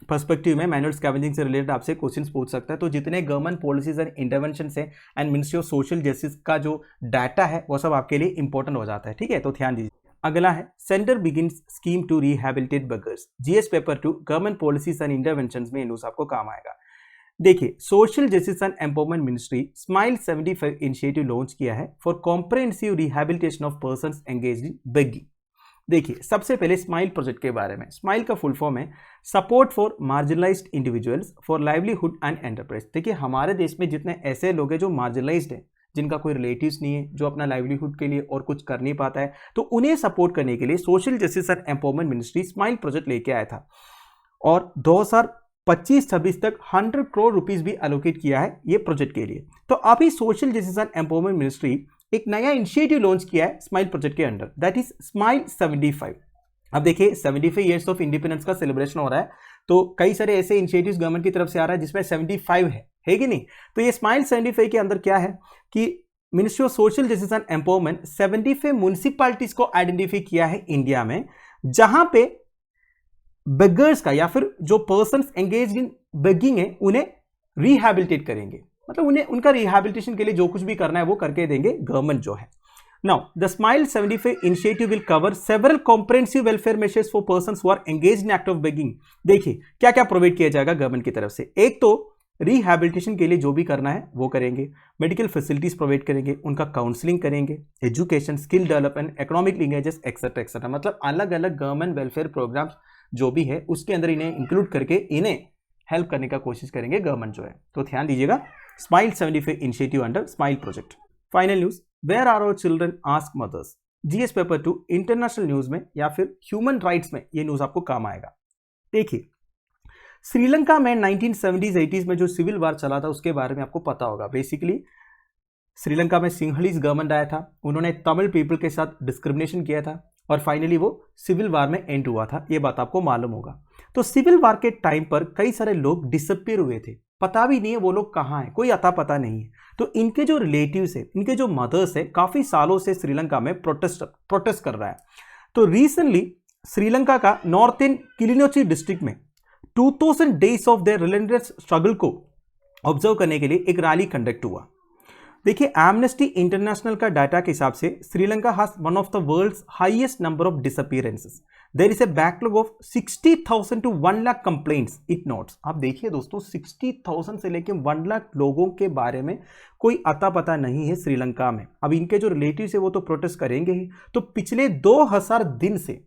पर्सपेक्टिव में मैनुअल स्कैवेंजिंग से रिलेटेड आपसे क्वेश्चंस पूछ सकता है। तो जितने गवर्नमेंट पॉलिसीज एंड इंटरवेंशन है and ministry of social justice का जो डाटा है वो सब आपके लिए इंपॉर्टेंट हो जाता है, ठीक है। तो ध्यान दीजिए। अगला है centre begins scheme to rehabilitate beggars, GS paper 2 government policies and interventions में न्यूज आपको काम आएगा। देखिए, social justice and empowerment ministry SMILE 75 initiative launch किया है for comprehensive rehabilitation of persons engaged in begging. देखिए, सबसे पहले स्माइल प्रोजेक्ट के बारे में। स्माइल का फुल फॉर्म है support for marginalised individuals for livelihood and enterprise. देखिए, हमारे देश में जितने ऐसे लोग हैं जो मार्जिनलाइज्ड हैं, जिनका कोई रिलेटिव्स नहीं है, जो अपना लाइवलीहुड के लिए और कुछ कर नहीं पाता है, तो उन्हें सपोर्ट करने के लिए social justice and empowerment ministry smile project लेके आया था और 2025-26 तक 100 करोड़ रुपीस भी एलोकेट किया है ये प्रोजेक्ट के लिए। तो अभी social justice and empowerment ministry एक नया इनिशिएटिव लॉन्च किया है स्माइल प्रोजेक्ट के अंडर, दैट इज स्माइल 75। अब देखिए, 75 ईयर्स ऑफ इंडिपेंडेंस का सेलिब्रेशन हो रहा है, तो कई सारे ऐसे इनिशिएटिव्स गवर्नमेंट की तरफ से आ रहा है जिसमें 75 है कि नहीं। तो ये स्माइल 75 के अंदर क्या है कि ministry of social justice and empowerment 75 municipalities को आइडेंटिफाई किया है इंडिया में, जहां पे बेगर्स का या फिर जो पर्सन्स एंगेज्ड इन बेगिंग है उन्हें रिहैबिलिटेट करेंगे, मतलब उन्हें उनका रिहैबिलिटेशन के लिए जो कुछ भी करना है वो करके देंगे गवर्नमेंट जो है। Now the SMILE 75 initiative will cover several comprehensive welfare measures for persons who are engaged in act of begging. देखिए, क्या क्या प्रोवाइड किया जाएगा गवर्नमेंट की तरफ से। एक तो रिहैबिलिटेशन के लिए जो भी करना है वो करेंगे, मेडिकल फैसिलिटीज प्रोवाइड करेंगे, उनका काउंसलिंग करेंगे, education, skill development, economic linkages etcetera etcetera, मतलब अलग अलग गवर्नमेंट वेलफेयर प्रोग्राम्स जो भी है उसके अंदर इन्हें इंक्लूड करके इन्हें हेल्प करने का कोशिश करेंगे गवर्नमेंट जो है। तो ध्यान दीजिएगा, SMILE 75 initiative under SMILE project. Final news, where are our children ask mothers, GS paper 2 international news में या फिर ह्यूमन राइट्स में ये न्यूज आपको काम आएगा। देखिए, श्रीलंका में 1970s-80s में जो सिविल वार चला था उसके बारे में आपको पता होगा। बेसिकली श्रीलंका में सिंहलीज गवर्नमेंट आया था, उन्होंने तमिल पीपल के साथ डिस्क्रिमिनेशन किया था और फाइनली वो सिविल वार में एंड हुआ था, ये बात आपको मालूम होगा। तो सिविल वार के टाइम पर कई सारे लोग डिसअपीयर हुए थे, पता भी नहीं है वो लोग कहाँ हैं, कोई अता पता नहीं है। तो इनके जो रिलेटिव्स है, इनके जो मदर्स है, काफी सालों से श्रीलंका में प्रोटेस्ट कर रहा है। तो रिसेंटली श्रीलंका का नॉर्थ इन किलिनोची डिस्ट्रिक्ट में 2000 days of their relentless struggle को ऑब्जर्व करने के लिए एक रैली कंडक्ट हुआ। देखिए, एमनेस्टी इंटरनेशनल का डाटा के हिसाब से Sri Lanka has one of the world's highest number of disappearances. There is a backlog of 60,000 to 1 lakh complaints it notes. आप देखिए दोस्तों, 60,000 से लेकर 1 लाख लोगों के बारे में कोई अता पता नहीं है श्रीलंका में। अब इनके जो रिलेटिव्स है वो तो प्रोटेस्ट करेंगे ही, तो पिछले 2000 दिन से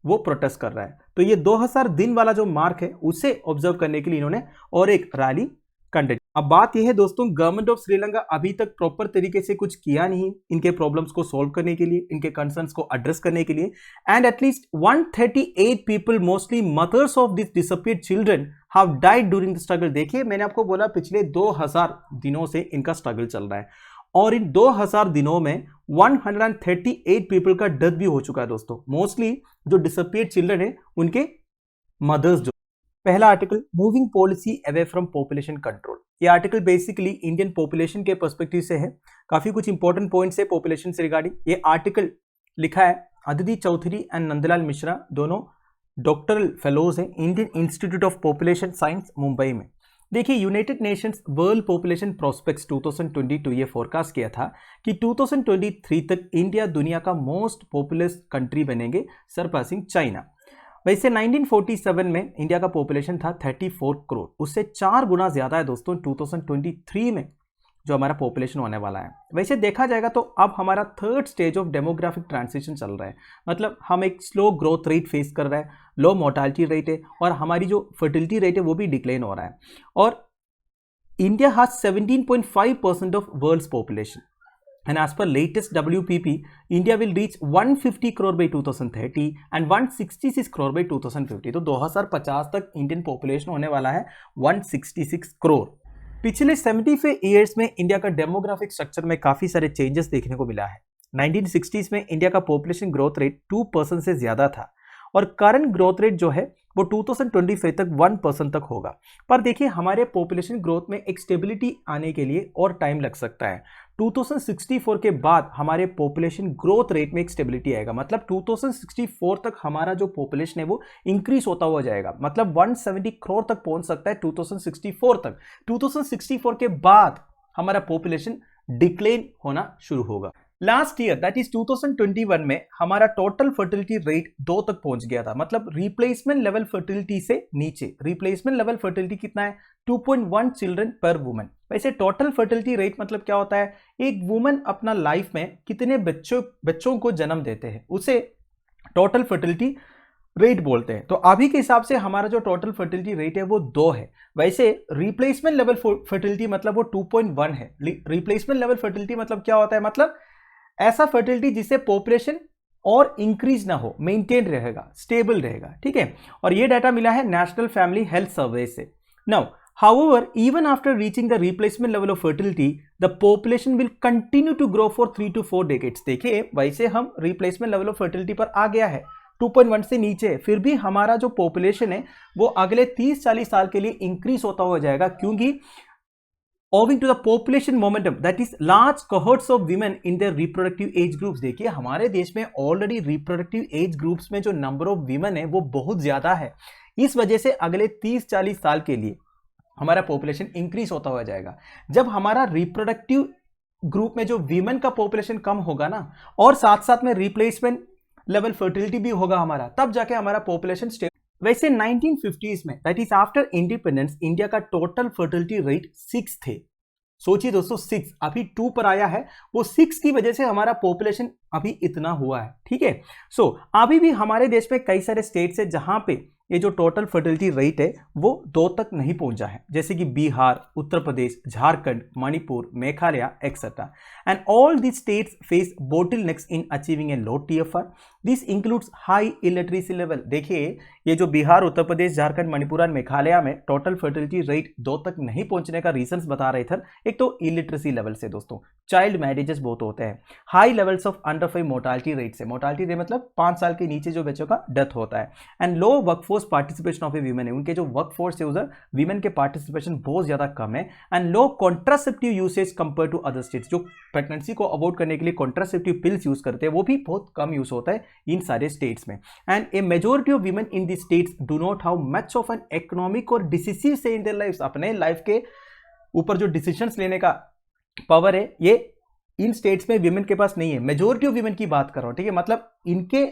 वो प्रोटेस्ट कर रहा है। तो ये 2000 दिन वाला जो मार्क है उसे ऑब्जर्व करने के लिए इन्होंने और एक रैली कंडक्ट। अब बात यह है दोस्तों, गवर्नमेंट ऑफ श्रीलंका अभी तक प्रॉपर तरीके से कुछ किया नहीं इनके प्रॉब्लम्स को सॉल्व करने के लिए, इनके कंसर्न्स को एड्रेस करने के लिए। And at least 138 people, mostly mothers of this disappeared children, have died during the struggle. देखिए, मैंने आपको बोला पिछले 2000 दिनों से इनका स्ट्रगल चल रहा है और इन 2000 दिनों में 138 पीपल का डेथ भी हो चुका है दोस्तों। मोस्टली जो डिसअपीयर्ड चिल्ड्रन है उनके मदर्स। जो पहला article, moving policy away from population control. ये आर्टिकल बेसिकली इंडियन पॉपुलेशन के पर्सपेक्टिव से है, काफी कुछ इंपॉर्टेंट पॉइंट्स है पॉपुलेशन से रिगार्डिंग। ये आर्टिकल लिखा है अदिति चौधरी एंड नंदलाल मिश्रा, दोनों डॉक्टरल फेलोज हैं Indian institute of population science Mumbai में। देखिए, United Nations world population prospects 2022 ये फोरकास्ट किया था कि 2023 तक इंडिया दुनिया का मोस्ट पॉपुलस कंट्री बनेंगे, सरपासिंग चाइना। वैसे 1947 में इंडिया का पॉपुलेशन था 34 करोड़, उससे 4 गुना ज्यादा है दोस्तों 2023 में जो हमारा पॉपुलेशन होने वाला है। वैसे देखा जाएगा तो अब हमारा third stage of demographic transition चल रहा है, मतलब हम एक स्लो ग्रोथ रेट फेस कर रहे हैं, लो मोर्टालिटी रेट है और हमारी जो फर्टिलिटी रेट है वो भी डिक्लाइन हो रहा है। और India has 17.5% of world's population and as per latest WPP, India will reach 150 crore by 2030 and 166 crore by 2050। तो 2050 तक इंडियन पॉपुलेशन होने वाला है 166 करोड़। पिछले 75 ईयर्स में इंडिया का डेमोग्राफिक स्ट्रक्चर में काफी सारे चेंजेस देखने को मिला है। 1960s में इंडिया का पॉपुलेशन ग्रोथ रेट 2% से ज्यादा था और करंट ग्रोथ रेट जो है वो 2025 तक 1% तक होगा। पर देखिए हमारे पॉपुलेशन ग्रोथ में एक स्टेबिलिटी आने के लिए और टाइम लग सकता है। 2064 के बाद हमारे पॉपुलेशन ग्रोथ रेट में एक स्टेबिलिटी आएगा, मतलब 2064 तक हमारा जो पॉपुलेशन है वो इंक्रीज होता हुआ जाएगा, मतलब 170 करोड़ तक पहुंच सकता है 2064 तक। 2064 के बाद हमारा पॉपुलेशन डिक्लेन होना शुरू होगा। लास्ट ईयर दैट इज 2021 में हमारा टोटल फर्टिलिटी रेट 2 तक पहुंच गया था, मतलब रिप्लेसमेंट लेवल फर्टिलिटी से नीचे। रिप्लेसमेंट लेवल फर्टिलिटी कितना है? 2.1 चिल्ड्रन पर वुमन। वैसे टोटल फर्टिलिटी रेट मतलब क्या होता है? एक वुमन अपना लाइफ में कितने बच्चों को जन्म देते हैं उसे टोटल फर्टिलिटी रेट बोलते हैं। तो अभी के हिसाब से हमारा जो टोटल फर्टिलिटी रेट है वो 2 है। वैसे रिप्लेसमेंट लेवल फर्टिलिटी मतलब वो 2.1 है। रिप्लेसमेंट लेवल फर्टिलिटी मतलब क्या होता है? मतलब ऐसा फर्टिलिटी जिससे पॉपुलेशन और इंक्रीज ना हो, मेंटेन रहेगा, स्टेबल रहेगा, ठीक है। और ये डाटा मिला है नेशनल फैमिली हेल्थ सर्वे से। Now however, even after reaching the replacement level of fertility, the population will continue to grow for 3 to 4 decades। देखिए वैसे हम रिप्लेसमेंट लेवल ऑफ फर्टिलिटी पर आ गया है, 2.1 से नीचे, फिर भी हमारा जो पॉपुलेशन है वो अगले 30-40 साल के लिए इंक्रीज होता हुआ जाएगा, क्योंकि owing to the population momentum that is large cohorts of women in their reproductive age groups। देखिए हमारे देश में ऑलरेडी रिप्रोडक्टिव एज ग्रुप्स में जो नंबर ऑफ वीमेन है वो बहुत ज्यादा है। इस वजह से अगले 30-40 साल के लिए हमारा पॉपुलेशन इंक्रीज होता हुआ जाएगा। जब हमारा रिप्रोडक्टिव ग्रुप में जो वीमेन का पॉपुलेशन कम होगा ना, और साथ साथ में रिप्लेसमेंट लेवल फर्टिलिटी भी होगा हमारा, तब जाके हमारा पॉपुलेशन स्टेबल। वैसे 1950s में that is after independence India का टोटल फर्टिलिटी रेट 6 थे। सोचिए दोस्तों 6 अभी 2 पर आया है, वो 6 की वजह से हमारा पॉपुलेशन अभी इतना हुआ है, ठीक है। सो अभी भी हमारे देश में कई सारे स्टेट्स है जहां पे ये जो टोटल फर्टिलिटी रेट है वो 2 तक नहीं पहुंचा है, जैसे कि Bihar, Uttar Pradesh, Jharkhand, Manipur, Meghalaya etcetera. And all these states face bottlenecks in achieving a low TFR. This includes high illiteracy level. देखिए ये जो बिहार, उत्तर प्रदेश, झारखंड, मणिपुर और मेघालय में टोटल फर्टिलिटी रेट 2 तक नहीं पहुंचने का रीजंस बता रहे थे। एक तो इलिटरेसी लेवल से दोस्तों, चाइल्ड मैरिजेस बहुत होते हैं, high levels of under 5 mortality rate से, मोर्टालिटी रेट मतलब 5 साल के नीचे जो बच्चों का डेथ होता है, and low workforce participation of A women है, उनके जो वर्कफोर्स है उधर वीमेन के पार्टिसिपेशन बहुत ज्यादा कम है, and low contraceptive usage compare to other states. जो प्रेगनेंसी को अवॉइड करने के लिए कॉन्ट्रासेप्टिव पिल्स यूज करते हैं वो भी बहुत कम यूज होता है इन सारे स्टेट्स में। And A majority of women in the states do not have much of an economic और डिसिसिव से इन देयर लाइफ। अपने लाइफ के ऊपर जो डिसीजंस लेने का पावर है ये इन स्टेट्स में विमेन के पास नहीं है। मेजोरिटी ऑफ विमेन की बात कर रहा हूं, ठीक है, मतलब इनके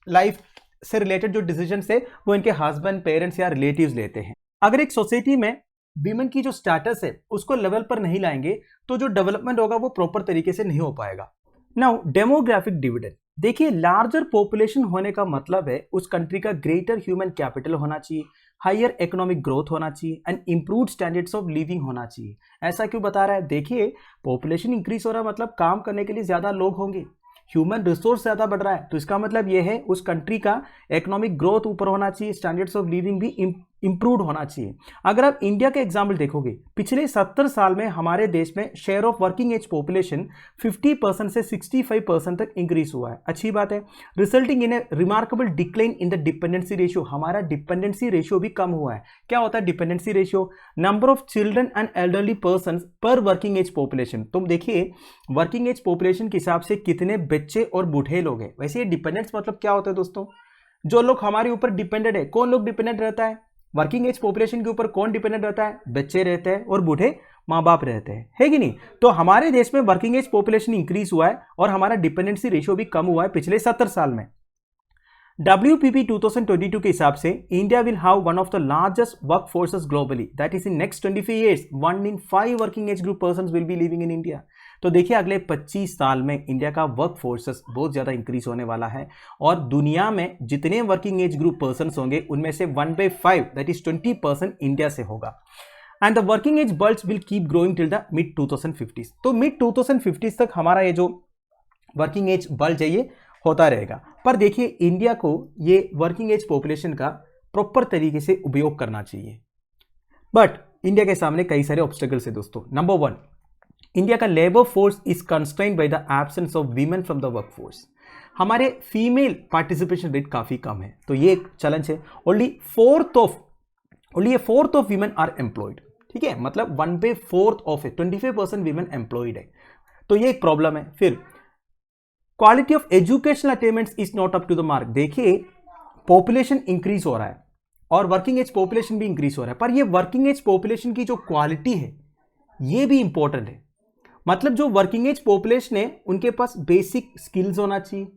लाइफ से रिलेटेड जो डिसीजन है वो इनके हस्बैंड, पेरेंट्स या रिलेटिव्स लेते हैं। अगर एक सोसाइटी में विमेन की जो स्टेटस है उसको लेवल पर नहीं लाएंगे तो जो डेवलपमेंट होगा वो प्रॉपर तरीके से नहीं हो पाएगा। Now demographic dividend. देखिए लार्जर पॉपुलेशन होने का मतलब है उस कंट्री का ग्रेटर ह्यूमन कैपिटल होना चाहिए, हायर इकोनॉमिक ग्रोथ होना चाहिए and improved standards of living होना चाहिए। ऐसा क्यों बता रहा है? देखिए पॉपुलेशन इंक्रीज हो रहा है मतलब काम करने के लिए ज्यादा लोग होंगे, ह्यूमन रिसोर्स ज्यादा बढ़ रहा है, तो इसका मतलब यह है उस कंट्री का इकोनॉमिक ग्रोथ ऊपर होना चाहिए, स्टैंडर्ड्स ऑफ लिविंग भी इंप्रूव होना चाहिए। अगर आप इंडिया के एग्जाम्पल देखोगे, पिछले 70 साल में हमारे देश में share of working age population 50% से 65% तक इंक्रीज हुआ है। अच्छी बात है, resulting in A remarkable decline in the dependency ratio. हमारा डिपेंडेंसी रेशियो भी कम हुआ है। क्या होता है dependency ratio? Number of children and elderly person पर वर्किंग एज पॉपुलेशन। तुम देखिए वर्किंग एज पॉपुलेशन के हिसाब से कितने बच्चे और बूढ़े लोग हैं। वैसे ये डिपेंडेंट्स मतलब क्या होता है दोस्तों? जो लोग हमारे ऊपर डिपेंडेंट है। कौन लोग डिपेंडेंट रहता है? वर्किंग एज पॉपुलेशन के ऊपर कौन डिपेंडेंट रहता है? बच्चे रहते हैं और बूढ़े माँ बाप रहते हैं, है कि नहीं? तो हमारे देश में वर्किंग एज पॉपुलेशन इंक्रीज हुआ है और हमारा डिपेंडेंसी रेशियो भी कम हुआ है पिछले 70 साल में। WPP 2022 के हिसाब से India will have one of the largest work forces globally, that is in next 25 years 1 in 5 working age group persons will be living in India. तो देखिए अगले 25 साल में इंडिया का वर्क फोर्सेस बहुत ज्यादा इंक्रीज होने वाला है और दुनिया में जितने वर्किंग एज ग्रुप पर्सन्स होंगे उनमें से 1/5 दैट इज 20% इंडिया से होगा। And the working age bulge will keep growing till the mid 2050s। तो मिड 2050s तक हमारा ये जो वर्किंग एज बल्ट है ये होता रहेगा। पर देखिए इंडिया को ये वर्किंग एज पॉपुलेशन का प्रॉपर तरीके से उपयोग करना चाहिए, बट इंडिया के सामने कई सारे ऑब्स्टेकल्स है दोस्तों। नंबर 1, इंडिया का labour force is constrained by the absence of women from the work force. हमारे फीमेल पार्टिसिपेशन रेट काफ़ी कम है, तो ये एक चैलेंज है। Only a fourth of women are employed, ठीक है, मतलब 1/4 ऑफ 25% वीमेन एम्प्लॉयड है, तो ये एक प्रॉब्लम है। फिर quality of educational attainments is not up to the mark. देखिए पॉपुलेशन इंक्रीज हो रहा है और वर्किंग एज पॉपुलेशन भी इंक्रीज हो रहा है, पर ये वर्किंग एज पॉपुलेशन की जो क्वालिटी है ये भी इंपॉर्टेंट है। मतलब जो वर्किंग एज पॉपुलेशन है उनके पास बेसिक स्किल्स होना चाहिए,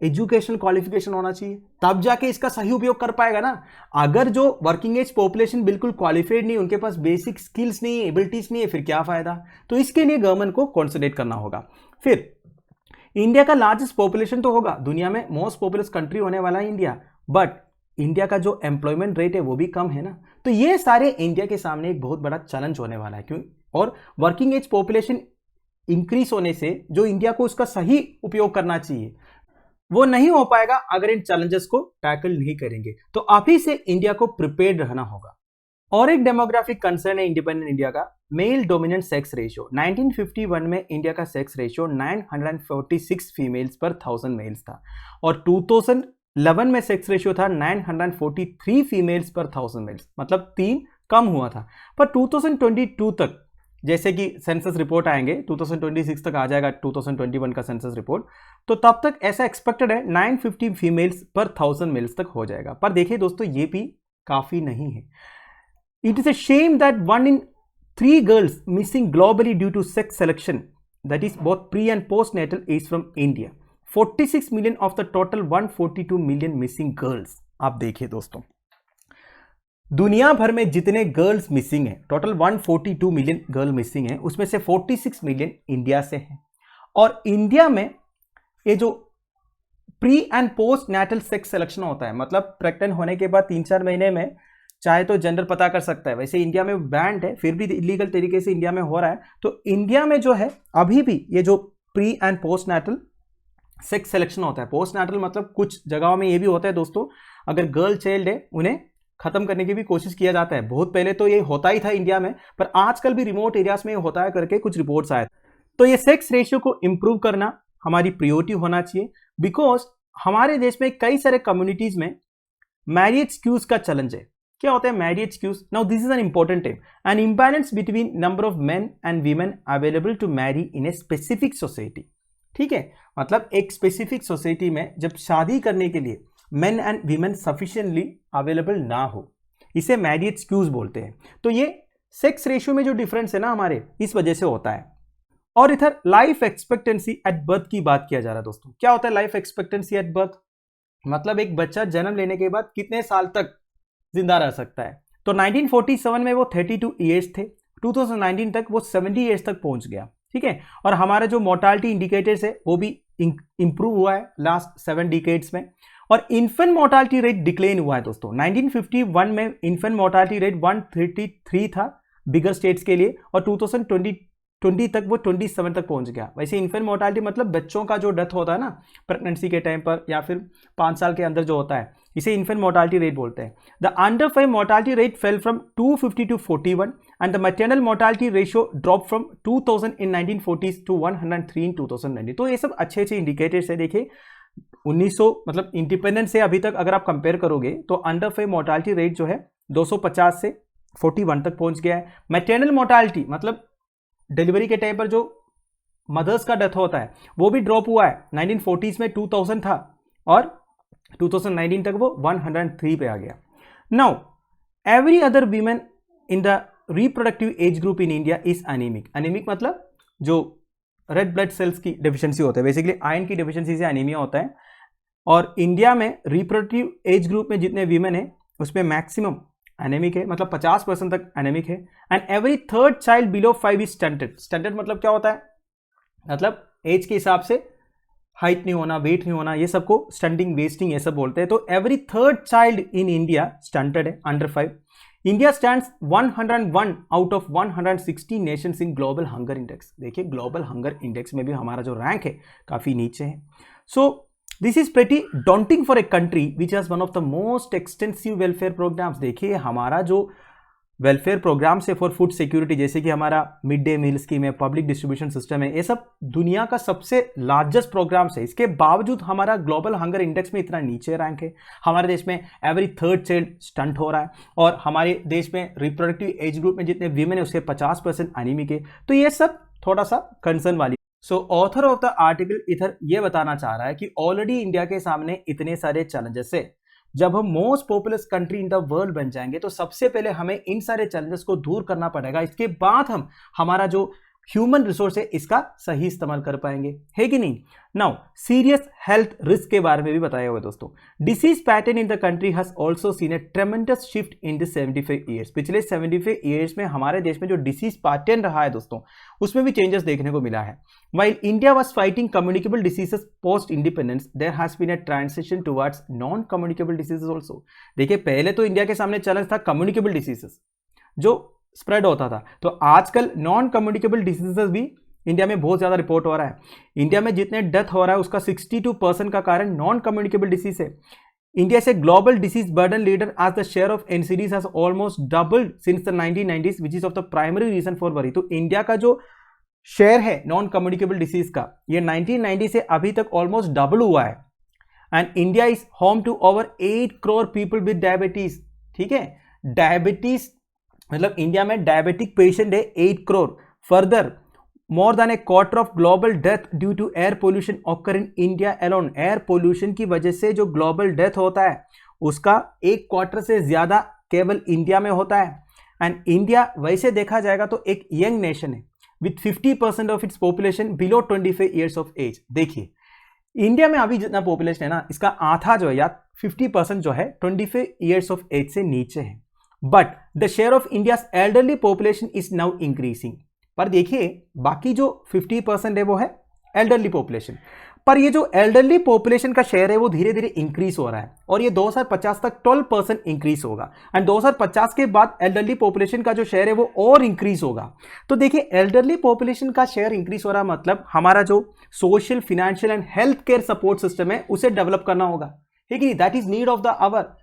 एजुकेशनल क्वालिफिकेशन होना चाहिए, तब जाके इसका सही उपयोग कर पाएगा ना। अगर जो वर्किंग एज पॉपुलेशन बिल्कुल क्वालिफाइड नहीं, उनके पास बेसिक स्किल्स नहीं है, एबिलिटीज नहीं है, फिर क्या फायदा। तो इसके लिए गवर्नमेंट को कॉन्सेंट्रेट करना होगा। फिर इंडिया का लार्जेस्ट पॉपुलेशन तो होगा, दुनिया में मोस्ट पॉपुलस कंट्री होने वाला है इंडिया, बट इंडिया का जो एम्प्लॉयमेंट रेट है वो भी कम है ना। तो ये सारे इंडिया के सामने एक बहुत बड़ा चैलेंज होने वाला है। क्यों? और वर्किंग एज पॉपुलेशन इंक्रीज होने से जो इंडिया को उसका सही उपयोग करना चाहिए वो नहीं हो पाएगा अगर इन चैलेंजेस को टैकल नहीं करेंगे। तो अभी से इंडिया को प्रिपेयर्ड रहना होगा। और एक डेमोग्राफिक कंसर्न है इंडिपेंडेंट इंडिया का, मेल डोमिनेंट सेक्स रेशियो। 1951 में इंडिया का सेक्स रेशियो 946 फीमेल्स पर 1000 मेल्स था और 2011 में सेक्स रेशियो था 943 फीमेल्स पर 1000 मेल्स, मतलब 3 कम हुआ था। पर 2022 तक, जैसे कि सेंसस रिपोर्ट आएंगे 2026 तक आ जाएगा 2021 का सेंसस रिपोर्ट, तो तब तक ऐसा एक्सपेक्टेड है 950 फीमेल्स पर 1000 मेल्स तक हो जाएगा। पर देखिए दोस्तों ये भी काफी नहीं है। It is a shame that 1 in 3 girls missing globally due to sex selection, that is both pre and post natal, is from India. 46 million of the total 142 million missing girls. आप देखिए दोस्तों, दुनिया भर में जितने गर्ल्स मिसिंग है, total 142 million girl missing है, उसमें से 46 मिलियन इंडिया से है। और इंडिया में ये जो pre and post natal sex selection होता है, मतलब प्रेग्नेंट होने के बाद 3-4 महीने में चाहे तो जेंडर पता कर सकता है। वैसे इंडिया में बैंड है, फिर भी इलीगल तरीके से इंडिया में हो रहा है। तो इंडिया में जो है अभी भी ये जो pre and post natal sex selection होता है, पोस्ट नेटल मतलब कुछ जगहों में ये भी होता है दोस्तों, अगर गर्ल चाइल्ड है उन्हें खत्म करने की भी कोशिश किया जाता है। बहुत पहले तो ये होता ही था इंडिया में, पर आजकल भी रिमोट एरियाज में होता है करके कुछ रिपोर्ट्स आए। तो ये सेक्स रेशियो को इंप्रूव करना हमारी प्रायोरिटी होना चाहिए, बिकॉज हमारे देश में कई सारे कम्युनिटीज में मैरिज स्क्यूज का चैलेंज है। क्या होता है marriage squeeze? Now this is an important tip, an imbalance between number of men and women available to marry in a specific society. ठीक है, मतलब एक स्पेसिफिक सोसाइटी में जब शादी करने के लिए main and women sufficiently available ना हो, इसे मैरिज स्क्यूज बोलते हैं। तो ये सेक्स रेशियो में जो डिफरेंस है ना हमारे, इस वजह से होता है। और इधर लाइफ एक्सपेक्टेंसी एट बर्थ की बात किया जा रहा है दोस्तों। क्या होता है लाइफ एक्सपेक्टेंसी एट बर्थ? मतलब एक बच्चा जन्म लेने के बाद कितने साल तक जिंदा रह सकता है। तो 1947 में वो 32 ईयर्स थे, 2019 तक वो 70 ईयर्स तक पहुंच गया। ठीक है, और हमारा जो मोर्टालिटी इंडिकेटर्स है वो भी इंप्रूव हुआ है लास्ट 7 डिकेड्स में। और इन्फेंट मोर्टालिटी रेट डिक्लेन हुआ है दोस्तों। 1951 में इन्फेंट मोर्टालिटी रेट 133 था बिगर स्टेट्स के लिए, और 2020 तक वो 27 तक पहुंच गया। वैसे इन्फेंट मोर्टालिटी मतलब बच्चों का जो डेथ होता है ना प्रेगनेंसी के टाइम पर या फिर 5 साल के अंदर जो होता है, इसे इन्फेंट मोर्टालिटी रेट बोलते हैं। The under 5 mortality rate fell from 250 to 41 and the maternal mortality ratio drop from 2000 in 1940s to 103 in 2019। तो ये सब अच्छे अच्छे इंडिकेटर्स है। देखिए 1900 मतलब इंडिपेंडेंस से अभी तक अगर आप कंपेयर करोगे तो अंडर 5 मोर्टालिटी रेट जो है 250 से 41 तक पहुंच गया है। मैटरनल मोर्टालिटी मतलब डिलीवरी के टाइम पर जो मदर्स का डेथ होता है वो भी ड्रॉप हुआ है। 1940s में 2000 था और 2019 तक वो 103 पे आ गया। Now every other women in the reproductive age group in India is anaemic. Anaemic मतलब जो रेड ब्लड सेल्स की डेफिशिएंसी होता है, बेसिकली आयरन की डेफिशिएंसी से एनीमिया होता है। और इंडिया में रिप्रोडक्टिव एज ग्रुप में जितने वीमेन है उसमें मैक्सिमम एनेमिक है, मतलब 50% तक एनेमिक है। And every third child below 5 is stunted. Stunted मतलब क्या होता है? मतलब एज के हिसाब से हाइट नहीं होना, वेट नहीं होना, ये सबको स्टंटिंग वेस्टिंग ये सब बोलते हैं। तो every third child in India stunted है, under 5। India stands 101 out of 160 nations in global hunger index. देखिए ग्लोबल हंगर इंडेक्स में भी हमारा जो रैंक है काफी नीचे है। So this is pretty daunting for a country which has one of the most extensive welfare programmes. देखिए हमारा जो वेलफेयर प्रोग्राम से फॉर फूड सिक्योरिटी, जैसे कि हमारा मिड डे मील स्कीम है, पब्लिक डिस्ट्रीब्यूशन सिस्टम है, ये सब दुनिया का सबसे लार्जेस्ट प्रोग्राम्स है। इसके बावजूद हमारा ग्लोबल हंगर इंडेक्स में इतना नीचे रैंक है। हमारे देश में एवरी थर्ड चाइल्ड स्टंट हो रहा है, और हमारे देश में रिप्रोडक्टिव एज ग्रुप में जितने वीमेन है उसके 50% एनीमिक है। तो ये सब थोड़ा सा कंसर्न वाली। सो ऑथर ऑफ द आर्टिकल इधर ये बताना चाह रहा है कि ऑलरेडी इंडिया के सामने इतने सारे चैलेंजेस है। जब हम most populous country in the world बन जाएंगे तो सबसे पहले हमें इन सारे चैलेंजेस को दूर करना पड़ेगा। इसके बाद हम हमारा जो ह्यूमन रिसोर्स है इसका सही इस्तेमाल कर पाएंगे, है कि नहीं। नाउ सीरियस हेल्थ रिस्क के बारे में भी बताया हुआ है दोस्तों। Disease pattern in the country has also seen A ट्रेमेंडस shift in the 75 years. पिछले 75 ईयर्स में हमारे देश में जो डिसीज पैटर्न रहा है दोस्तों, उसमें भी चेंजेस देखने को मिला है। While India was fighting communicable diseases post independence, there has been a transition towards non-communicable diseases also. देखिए पहले तो इंडिया के सामने चैलेंज था कम्युनिकेबल डिसीजेस जो स्प्रेड होता था, तो आजकल नॉन कम्युनिकेबल डिसीजेस भी इंडिया में बहुत ज्यादा रिपोर्ट हो रहा है। इंडिया में जितने डेथ हो रहा है उसका 62% का कारण नॉन कम्युनिकेबल डिसीज है। India is a global disease burden leader as the share of NCDs has almost doubled since the 1990s, which is of the primary reason for worry. तो इंडिया का जो शेयर है non communicable disease का, ये 1990 से अभी तक almost double हुआ है। And India is home to over 8 crore people with diabetes. ठीक है, डायबिटीज मतलब इंडिया में डायबिटिक पेशेंट है 8 crore. Further more than a quarter of global death due to air pollution occur in India alone. Air pollution की वजह से जो global death होता है उसका 1 क्वार्टर से ज्यादा केवल इंडिया में होता है। एंड इंडिया वैसे देखा जाएगा तो एक यंग नेशन है with 50% of its population below 25 years of age। देखिए इंडिया में अभी जितना पॉपुलेशन है ना, इसका आधा जो है या 50% जो है 25 years of age से नीचे है। But the share of India's elderly population is now increasing. पर देखिए बाकी जो 50% है वो है एल्डरली पॉपुलेशन, पर ये जो एल्डरली पॉपुलेशन का शेयर है वो धीरे धीरे इंक्रीज हो रहा है, और ये 2050 तक 12% इंक्रीज होगा। एंड 2050 के बाद एल्डरली पॉपुलेशन का जो शेयर है वो और इंक्रीज होगा। तो देखिए एल्डरली पॉपुलेशन का शेयर इंक्रीज हो रहा है, मतलब हमारा जो social, financial and health care support system है उसे डेवलप करना होगा, ठीक है। That is need of the hour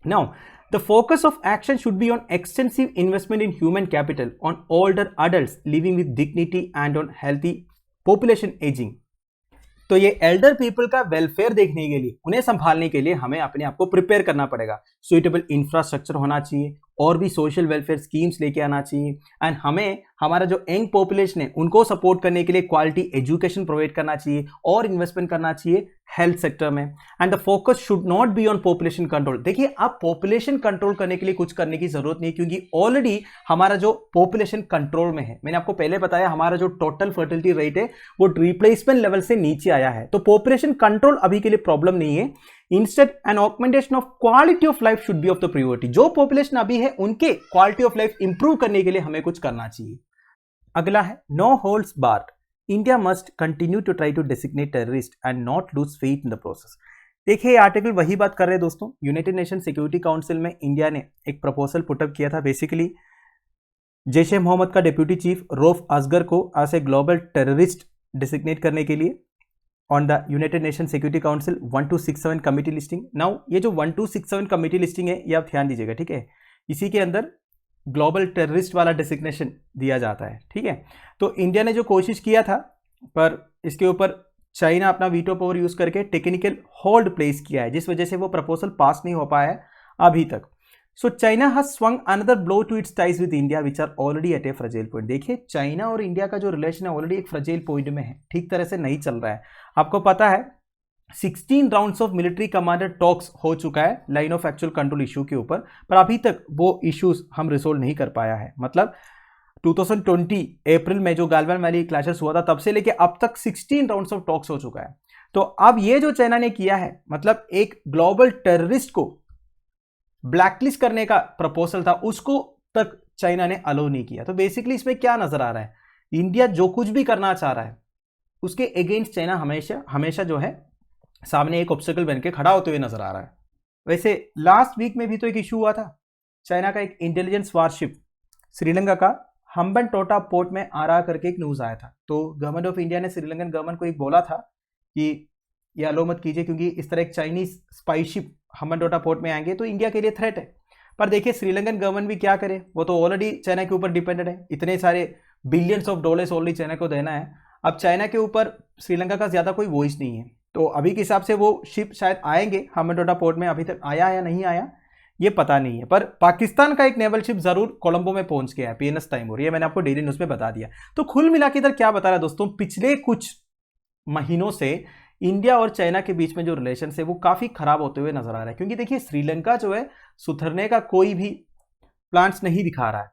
now. The focus of action should be on extensive investment in human capital, on older adults living with dignity and on healthy population aging। तो ये Elder people का welfare देखने के लिए, उन्हें संभालने के लिए हमें अपने आप को प्रिपेयर करना पड़ेगा। सुइटेबल इंफ्रास्ट्रक्चर होना चाहिए, और भी सोशल वेलफेयर स्कीम्स लेके आना चाहिए। एंड हमें हमारा जो यंग पॉपुलेशन है उनको सपोर्ट करने के लिए क्वालिटी एजुकेशन प्रोवाइड करना चाहिए, और इन्वेस्टमेंट करना चाहिए हेल्थ सेक्टर में। And the focus should not be on population control. देखिए अब पॉपुलेशन कंट्रोल करने के लिए कुछ करने की जरूरत नहीं, क्योंकि ऑलरेडी हमारा जो पॉपुलेशन कंट्रोल में है। मैंने आपको पहले बताया हमारा जो टोटल फर्टिलिटी रेट है वो रिप्लेसमेंट लेवल से नीचे आया है, तो पॉपुलेशन कंट्रोल अभी के लिए प्रॉब्लम नहीं है। Instead an augmentation of quality of life should be of the priority. जो पॉपुलेशन अभी है उनके क्वालिटी ऑफ लाइफ इंप्रूव करने के लिए हमें कुछ करना चाहिए। अगला है no holds barred. India must continue to try to designate terrorist and not lose faith in the process. देखिए आर्टिकल वही बात कर रहे हैं दोस्तों। यूनाइटेड नेशन सिक्योरिटी काउंसिल में इंडिया ने एक प्रपोजल पुटअप किया था, बेसिकली जैश ए मोहम्मद का डिप्यूटी चीफ रऊफ असगर को as a global terrorist designate करने के लिए on the United Nation Security Council 1267 committee listing. Now ये जो 1267 कमिटी लिस्टिंग है ये आप ध्यान दीजिएगा, ठीक है। इसी के अंदर ग्लोबल टेररिस्ट वाला डेसिग्नेशन दिया जाता है, ठीक है। तो इंडिया ने जो कोशिश किया था, पर इसके ऊपर चाइना अपना वीटो पावर यूज करके टेक्निकल होल्ड प्लेस किया है, जिस वजह से वो प्रपोजल पास नहीं हो पाया है अभी तक। So China has swung another blow to its ties with India which are already at a fragile point. देखिए चाइना और इंडिया का जो रिलेशन है ऑलरेडी एक फ्रजाइल पॉइंट में है, ठीक तरह से नहीं चल रहा है। आपको पता है 16 rounds of military commander talks हो चुका है line of actual control issue के ऊपर, पर अभी तक वो इश्यूज हम रिजोल्व नहीं कर पाया है। मतलब 2020 अप्रैल में जो गालवान वैली क्लैशेस हुआ था तब से लेके अब तक 16 राउंड्स ऑफ टॉक्स हो चुका है। तो अब ये जो चाइना ने किया है, मतलब एक ग्लोबल टेररिस्ट को ब्लैकलिस्ट करने का प्रपोजल था, उसको तक चाइना ने अलो नहीं किया। तो बेसिकली इसमें क्या नजर आ रहा है, इंडिया जो कुछ भी करना चाह रहा है उसके अगेंस्ट चाइना हमेशा जो है सामने एक ऑब्स्टेकल बन के खड़ा होते हुए नजर आ रहा है। वैसे लास्ट वीक में भी तो एक इशू हुआ था, चाइना का एक इंटेलिजेंस वारशिप श्रीलंका का हम्बनटोटा पोर्ट में आ रहा करके एक न्यूज आया था। तो गवर्नमेंट ऑफ इंडिया ने श्रीलंकन गवर्नमेंट को एक बोला था कि ये अलो मत कीजिए, क्योंकि इस तरह एक Chinese spy ship Hambantota port में आएंगे तो इंडिया के लिए थ्रेट है। पर देखिए श्रीलंकन गवर्नमेंट भी क्या करे, वो तो ऑलरेडी चाइना के ऊपर डिपेंडेंट है, इतने सारे billions of dollars already China को देना है। अब चाइना के ऊपर श्रीलंका का ज़्यादा कोई वॉइस नहीं है, तो अभी के हिसाब से वो शिप शायद आएंगे हम्बनटोटा पोर्ट में, अभी तक आया या नहीं आया ये पता नहीं है। पर पाकिस्तान का एक नेवल शिप जरूर कोलंबो में पहुंच गया है, पीएनएस तैमूर, ये मैंने आपको डेली न्यूज़ में बता दिया। तो कुल मिला के इधर क्या बता रहा है दोस्तों, पिछले कुछ महीनों से इंडिया और चाइना के बीच में जो रिलेशन है वो काफ़ी खराब होते हुए नजर आ रहा है, क्योंकि देखिए श्रीलंका जो है सुधरने का कोई भी प्लान्स नहीं दिखा रहा है।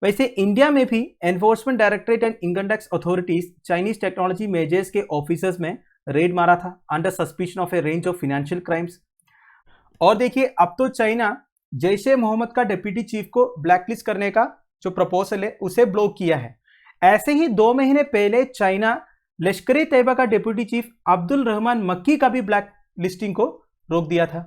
वैसे इंडिया में भी enforcement directorate and income tax authorities Chinese technology measures के ऑफिसर्स में रेड मारा था under suspicion of A range of financial crimes. और देखिए अब तो चाइना जैश ए मोहम्मद का डिप्टी चीफ को ब्लैकलिस्ट करने का जो प्रपोजल है उसे ब्लॉक किया है। ऐसे ही 2 महीने पहले चाइना लश्कर तैयबा का डिप्टी चीफ अब्दुल रहमान मक्की का भी ब्लैक लिस्टिंग को रोक दिया था।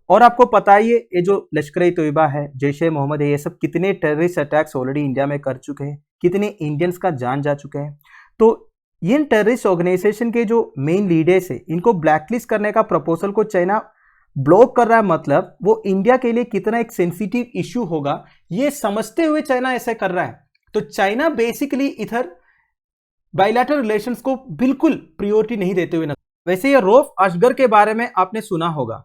और आपको पता ही है ये जो लश्कर तैयबा है, जैश ए मोहम्मद है, ये सब कितने टेररिस्ट अटैक्स ऑलरेडी इंडिया में कर चुके हैं, कितने इंडियंस का जान जा चुके हैं। तो इन टेररिस्ट ऑर्गेनाइजेशन के जो मेन लीडर्स है इनको ब्लैकलिस्ट करने का प्रपोजल को चाइना ब्लॉक कर रहा है, मतलब वो इंडिया के लिए कितना एक सेंसिटिव इश्यू होगा ये समझते हुए चाइना ऐसा कर रहा है। तो चाइना बेसिकली इधर बायलैटरल रिलेशंस को बिल्कुल प्रायोरिटी नहीं देते हुए। वैसे ये रऊफ असगर के बारे में आपने सुना होगा,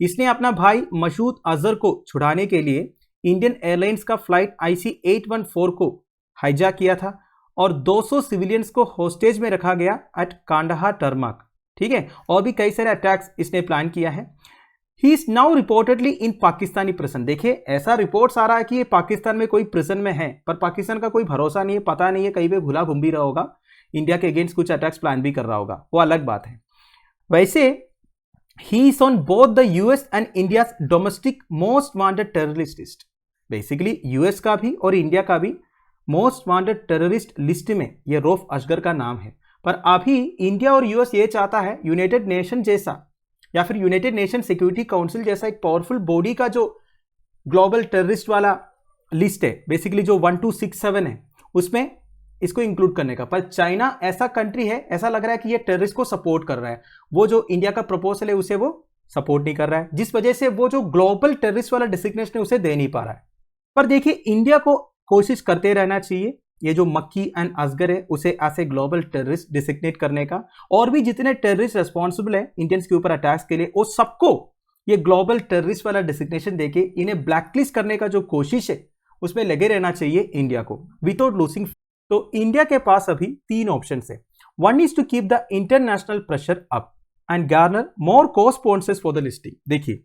इसने अपना भाई मसूद अजहर को छुड़ाने के लिए इंडियन एयरलाइंस का फ्लाइट IC-814 को हाईजैक किया था और 200 सिविलियंस को होस्टेज में रखा गया एट कांडाहार टरमाक, ठीक है। और भी कई सारे अटैक्स इसने प्लान किया है। He is now reportedly in Pakistani prison. देखिए ऐसा रिपोर्ट्स आ रहा है कि ये पाकिस्तान में कोई प्रिजन में है, पर पाकिस्तान का कोई भरोसा नहीं है, पता नहीं है, कहीं पे भुला घूम भी रहा होगा, इंडिया के अगेंस्ट कुछ अटैक्स प्लान भी कर रहा होगा, वो अलग बात है। वैसे he is on both the US and India domestic most wanted terrorist list. Basically US का भी और इंडिया का भी मोस्ट वांटेड टेररिस्ट लिस्ट में ये रऊफ असगर का नाम है। पर अभी इंडिया और यूएस ये चाहता है यूनाइटेड नेशन जैसा या फिर यूनाइटेड नेशन सिक्योरिटी काउंसिल जैसा एक पावरफुल बॉडी का जो ग्लोबल टेररिस्ट वाला लिस्ट है, बेसिकली जो 1267 है, उसमें इसको इंक्लूड करने का। पर चाइना ऐसा कंट्री है, ऐसा लग रहा है कि ये टेररिस्ट को सपोर्ट कर रहा है, वो जो इंडिया का प्रपोजल है उसे वो सपोर्ट नहीं कर रहा है, जिस वजह से वो जो ग्लोबल टेररिस्ट वाला डिसिग्नेशन है उसे दे नहीं पा रहा है। पर देखिए इंडिया को कोशिश करते रहना चाहिए ये जो मक्की एंड असगर है उसे ऐसे ग्लोबल टेररिस्ट डिसिग्नेट करने का, और भी जितने टेररिस्ट रिस्पॉन्सिबल है इंडियंस के ऊपर अटैक्स के लिए वो सबको ये ग्लोबल टेररिस्ट वाला डिसिग्नेशन देके इन्हें ब्लैकलिस्ट करने का जो कोशिश है उसमें लगे रहना चाहिए इंडिया को विदाउट लूजिंग। तो इंडिया के पास अभी 3 ऑप्शन है। One is to keep the international pressure up and garner more cosponsors for the listing. देखिए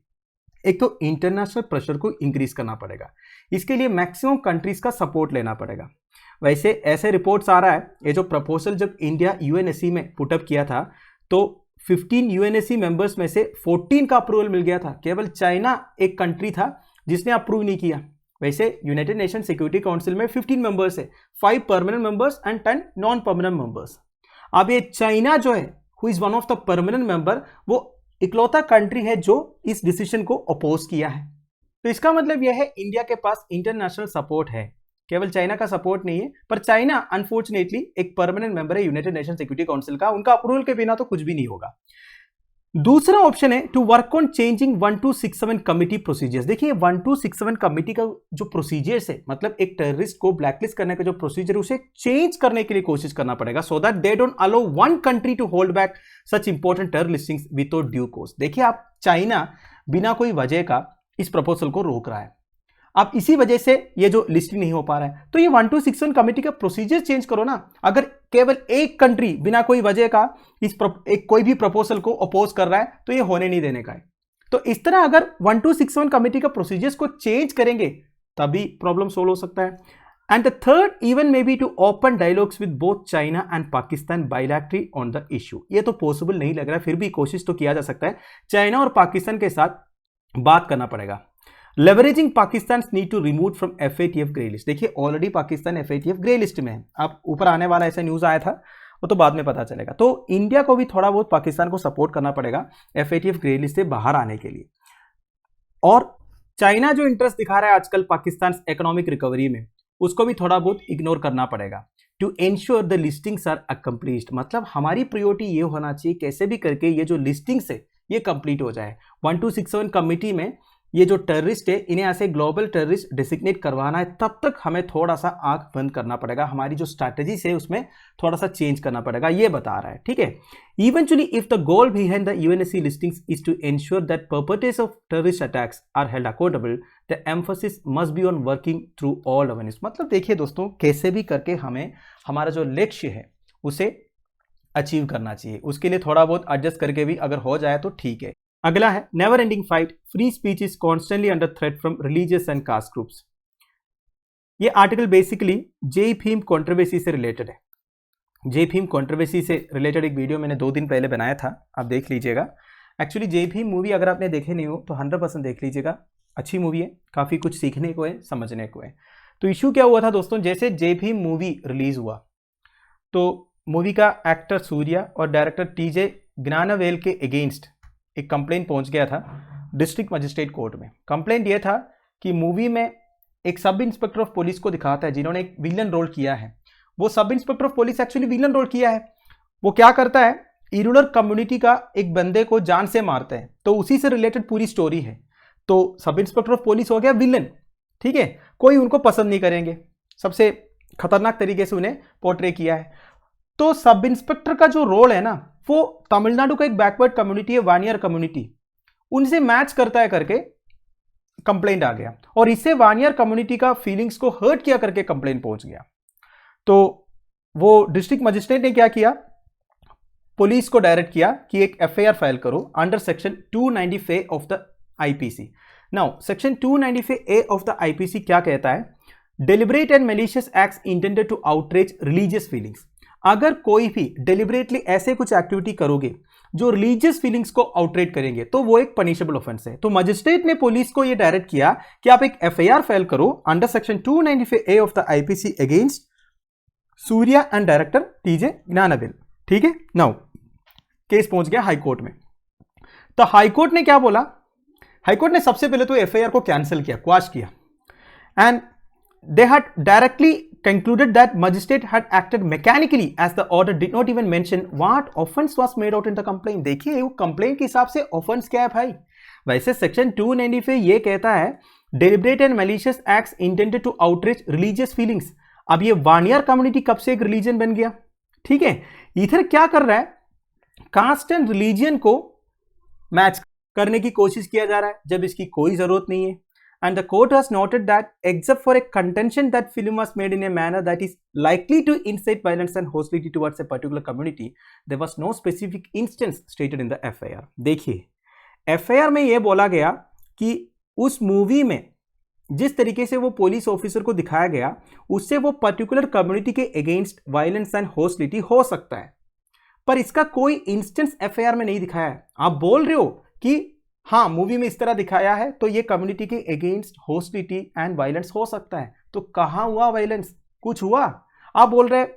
एक तो इंटरनेशनल प्रेशर को इंक्रीज करना पड़ेगा, इसके लिए मैक्सिमम कंट्रीज का सपोर्ट लेना पड़ेगा। वैसे ऐसे रिपोर्ट्स आ रहा है ये जो प्रपोजल जब इंडिया यूएनएससी में पुटअप किया था तो 15 यूएनएससी मेंबर्स में से 14 का अप्रूवल मिल गया था, केवल चाइना एक कंट्री था जिसने अप्रूव नहीं किया। वैसे यूनाइटेड नेशन सिक्योरिटी काउंसिल में 15 मेंबर्स है, 5 permanent members and 10 non permanent members. अब ये चाइना जो है who is one of the permanent member, वो इकलौता कंट्री है जो इस डिसीजन को अपोज किया है। तो इसका मतलब यह है इंडिया के पास इंटरनेशनल सपोर्ट है, केवल चाइना का सपोर्ट नहीं है। पर चाइना अनफॉर्चुनेटली एक परमानेंट मेंबर है यूनाइटेड नेशन सिक्योरिटी काउंसिल का, उनका अप्रूवल के बिना तो कुछ भी नहीं होगा। दूसरा ऑप्शन है to work on changing 1267 committee procedures. देखिए 1267 कमिटी का जो प्रोसीजर्स है, मतलब एक टेररिस्ट को ब्लैकलिस्ट करने का जो प्रोसीजर उसे चेंज करने के लिए कोशिश करना पड़ेगा, so that they don't allow one country to hold back such important terror listings without due course. देखिए आप चाइना बिना कोई वजह का इस प्रपोजल को रोक रहा है, अब इसी वजह से ये जो लिस्टिंग नहीं हो पा रहा है। तो ये 1261 कमेटी का प्रोसीजर चेंज करो ना। अगर केवल एक कंट्री बिना कोई वजह का कोई भी प्रपोजल को अपोज कर रहा है तो ये होने नहीं देने का है। तो इस तरह अगर 1261 कमेटी का प्रोसीजर्स को चेंज करेंगे तभी प्रॉब्लम सोल्व हो सकता है। And the third even may be to open dialogues with both China and Pakistan bilaterally on the issue. ये तो पॉसिबल नहीं लग रहा है, फिर भी कोशिश तो किया जा सकता है। चाइना और पाकिस्तान के साथ बात करना पड़ेगा। Leveraging Pakistan need to remove from FATF grey list. देखिए already Pakistan FATF grey list में है, अब ऊपर आने वाला ऐसा न्यूज आया था, वो तो बाद में पता चलेगा। तो इंडिया को भी थोड़ा बहुत पाकिस्तान को सपोर्ट करना पड़ेगा FATF ग्रे लिस्ट से बाहर आने के लिए। और चाइना जो इंटरेस्ट दिखा रहा है आजकल पाकिस्तान इकोनॉमिक रिकवरी में, उसको भी थोड़ा बहुत इग्नोर करना पड़ेगा to ensure the listings are accomplished. मतलब हमारी प्रायोरिटी ये होना चाहिए कैसे भी करके ये जो लिस्टिंग्स है ये कंप्लीट हो जाए। 1261 कमिटी में ये जो टेररिस्ट है इन्हें ऐसे ग्लोबल टेररिस्ट डिसिग्नेट करवाना है, तब तक हमें थोड़ा सा आंख बंद करना पड़ेगा, हमारी जो स्ट्रैटेजी है उसमें थोड़ा सा चेंज करना पड़ेगा, ये बता रहा है। ठीक है, eventually if the goal behind the UNSC listings is to ensure that perpetrators of terrorist attacks are held accountable, the emphasis must be on working through all awareness. मतलब देखिए दोस्तों, कैसे भी करके हमें हमारा जो लक्ष्य है उसे अचीव करना चाहिए, उसके लिए थोड़ा बहुत एडजस्ट करके भी अगर हो जाए तो ठीक है। अगला है never ending fight, free speech is constantly under threat from religious and caste groups. ये आर्टिकल बेसिकली जय भीम कंट्रोवर्सी से रिलेटेड है। जय भीम कंट्रोवर्सी से रिलेटेड एक वीडियो मैंने 2 दिन पहले बनाया था, आप देख लीजिएगा। एक्चुअली जय भीम मूवी अगर आपने देखे नहीं हो तो 100% देख लीजिएगा, अच्छी मूवी है, काफ़ी कुछ सीखने को है, समझने को है। तो इशू क्या हुआ था दोस्तों, जैसे जय भीम मूवी रिलीज हुआ तो मूवी का एक्टर सूर्या और डायरेक्टर टीजे ज्ञानवेल के अगेंस्ट एक कंप्लेंट पहुंच गया था डिस्ट्रिक्ट मजिस्ट्रेट कोर्ट में। कंप्लेंट यह था कि मूवी में एक सब इंस्पेक्टर ऑफ पुलिस को दिखाता है जिन्होंने एक विलन रोल किया है। वो sub inspector of police actually villain role किया है। वो क्या करता है, इरूलर कम्युनिटी का एक बंदे को जान से मारता है, तो उसी से रिलेटेड पूरी स्टोरी है। तो सब इंस्पेक्टर ऑफ पुलिस हो गया विलन, ठीक है, कोई उनको पसंद नहीं करेंगे, सबसे खतरनाक तरीके से उन्हें पोर्ट्रे किया है। तो सब इंस्पेक्टर का जो रोल है ना, वो तमिलनाडु का एक बैकवर्ड कम्युनिटी है, वानियर कम्युनिटी, उनसे मैच करता है करके कंप्लेंट आ गया, और इससे वानियर कम्युनिटी का फीलिंग्स को हर्ट किया करके कंप्लेंट पहुंच गया। तो वो डिस्ट्रिक्ट मजिस्ट्रेट ने क्या किया, पुलिस को डायरेक्ट किया कि एक एफआईआर फाइल करो under section 295 of the IPC. Now section 295A of the IPC क्या कहता है, deliberate and malicious acts intended to outreach religious feelings. अगर कोई भी डेलिब्रेटली ऐसे कुछ एक्टिविटी करोगे जो रिलीजियस फीलिंग्स को आउटरेट करेंगे तो वो एक पनिशेबल ऑफेंस है। तो मजिस्ट्रेट ने पुलिस को ये डायरेक्ट किया कि आप एक एफआईआर फाइल करो under section 295A of the IPC against Suriya and director TJ Gnanavel. ठीक है, नाउ केस पहुंच गया हाई कोर्ट में। तो हाई कोर्ट ने क्या बोला, हाई कोर्ट ने सबसे पहले तो एफआईआर को कैंसिल किया, क्वाश किया, and they had directly concluded that magistrate had acted mechanically as the order did not even mention what offense was made out in the complaint। देखिए वो कंप्लेंट के हिसाब से ऑफेंस क्या है भाई। वैसे सेक्शन 295 ये कहता है deliberate and malicious acts intended to outrage religious feelings। अब ये वानियर कम्युनिटी कब से एक रिलीजन बन गया, ठीक है, इधर क्या कर रहा है, कास्ट एंड रिलीजियन को मैच करने की कोशिश किया जा रहा है जब इसकी कोई जरूरत नहीं है। And the court has noted that except for a contention that film was made in a manner that is likely to incite violence and hostility towards a particular community, there was no specific instance stated in the FIR। देखिए FIR में यह बोला गया कि उस movie में जिस तरीके से वो पुलिस ऑफिसर को दिखाया गया उससे वो पर्टिकुलर कम्युनिटी के अगेंस्ट वायलेंस एंड हॉस्टिलिटी हो सकता है, पर इसका कोई इंस्टेंस FIR में नहीं दिखाया है। आप बोल रहे हो कि हाँ मूवी में इस तरह दिखाया है तो ये कम्युनिटी के अगेंस्ट हॉस्टिलिटी एंड वायलेंस हो सकता है, तो कहाँ हुआ वायलेंस, कुछ हुआ? आप बोल रहे हैं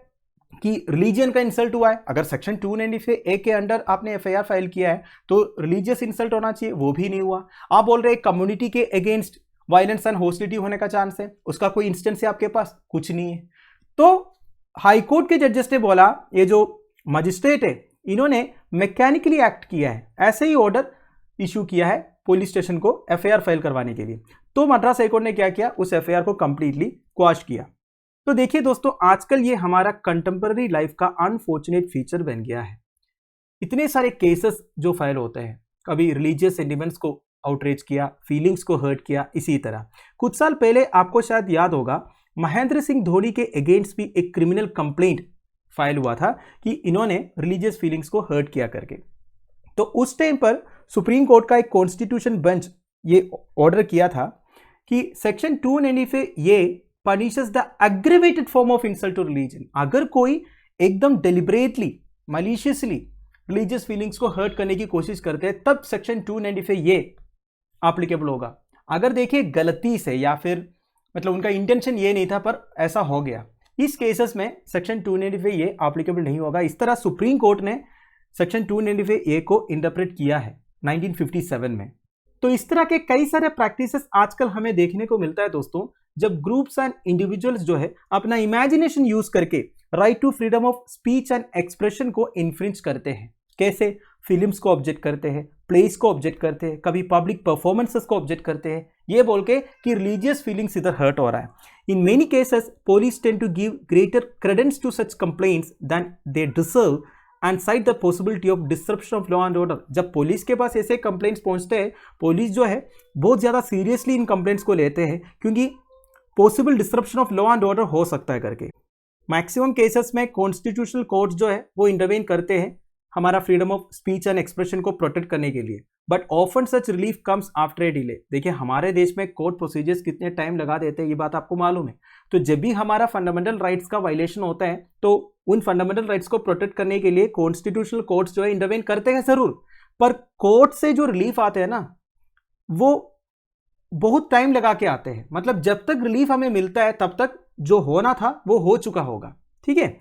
कि रिलीजियन का इंसल्ट हुआ है, अगर सेक्शन 295A के अंडर आपने एफआईआर फाइल किया है तो रिलीजियस इंसल्ट होना चाहिए, वो भी नहीं हुआ। आप बोल रहे हैं कम्युनिटी के अगेंस्ट वायलेंस एंड हॉस्टिलिटी होने का चांस है, उसका कोई इंस्टेंस है आपके पास, कुछ नहीं है। तो हाईकोर्ट के जजेस ने बोला ये जो मजिस्ट्रेट है इन्होंने मैकेनिकली एक्ट किया है, ऐसे ही ऑर्डर इशू किया है पुलिस स्टेशन को एफआईआर फाइल करवाने के लिए। तो मद्रास हाईकोर्ट ने क्या किया, उस एफआईआर को कंप्लीटली क्वाश किया। तो देखिए दोस्तों, आजकल ये हमारा कंटेम्पररी लाइफ का अनफॉर्चुनेट फीचर बन गया है। इतने सारे केसेस जो फाइल होते हैं, कभी रिलीजियस सेंटिमेंट्स को आउटरीच किया, फीलिंग्स को हर्ट किया, इसी तरह कुछ साल पहले आपको शायद याद होगा महेंद्र सिंह धोनी के अगेंस्ट भी एक क्रिमिनल कंप्लेंट फाइल हुआ था कि इन्होंने रिलीजियस फीलिंग्स को हर्ट किया करके। तो उस टाइम पर सुप्रीम कोर्ट का एक कॉन्स्टिट्यूशन बेंच ये ऑर्डर किया था कि सेक्शन 295 ये punishes the aggravated form of insult to religion. अगर कोई एकदम डेलिबरेटली मलिशियसली रिलीजियस फीलिंग्स को हर्ट करने की कोशिश करते हैं तब सेक्शन 295 ये एप्लीकेबल होगा। अगर देखिए गलती से या फिर मतलब उनका इंटेंशन ये नहीं था पर ऐसा हो गया, इस केसेस में सेक्शन 295 ये एप्लीकेबल नहीं होगा। इस तरह सुप्रीम कोर्ट ने सेक्शन 295A को इंटरप्रेट किया है 1957 में। तो इस तरह के कई सारे प्रैक्टिसेस आजकल हमें देखने को मिलता है दोस्तों, जब ग्रुप्स एंड इंडिविजुअल्स जो है अपना इमेजिनेशन यूज करके right to freedom of speech and expression को इन्फ्रिंज करते हैं। कैसे? फिल्म्स को ऑब्जेक्ट करते हैं, प्लेस को ऑब्जेक्ट करते हैं, कभी पब्लिक परफॉर्मेंसेस को ऑब्जेक्ट करते हैं, ये बोल के कि रिलीजियस फीलिंग्स इधर हर्ट हो रहा है. In many cases police tend to give greater credence to such complaints than they deserve and side the possibility of disruption of law and order. जब पुलिस के पास ऐसे कंप्लेंट्स पहुंचते हैं, पुलिस जो है बहुत ज़्यादा सीरियसली इन कंप्लेंट्स को लेते हैं, क्योंकि possible disruption of law and order हो सकता है करके. मैक्सिमम केसेस में कॉन्स्टिट्यूशनल कोर्ट्स जो है वो इंटरवेन करते हैं हमारा freedom of speech and expression को प्रोटेक्ट करने के लिए, but often such relief comes after a delay. देखिए हमारे देश में कोर्ट प्रोसीजर्स कितने टाइम लगा देते हैं, ये बात आपको मालूम है. तो जब भी हमारा फंडामेंटल राइट्स का वायलेशन होता है, तो उन फंडामेंटल राइट्स को प्रोटेक्ट करने के लिए कॉन्स्टिट्यूशनल कोर्ट्स जो है इंटरवेन करते हैं जरूर, पर कोर्ट से जो रिलीफ आते हैं ना, वो बहुत टाइम लगा के आते हैं. मतलब जब तक रिलीफ हमें मिलता है तब तक जो होना था वो हो चुका होगा. ठीक है.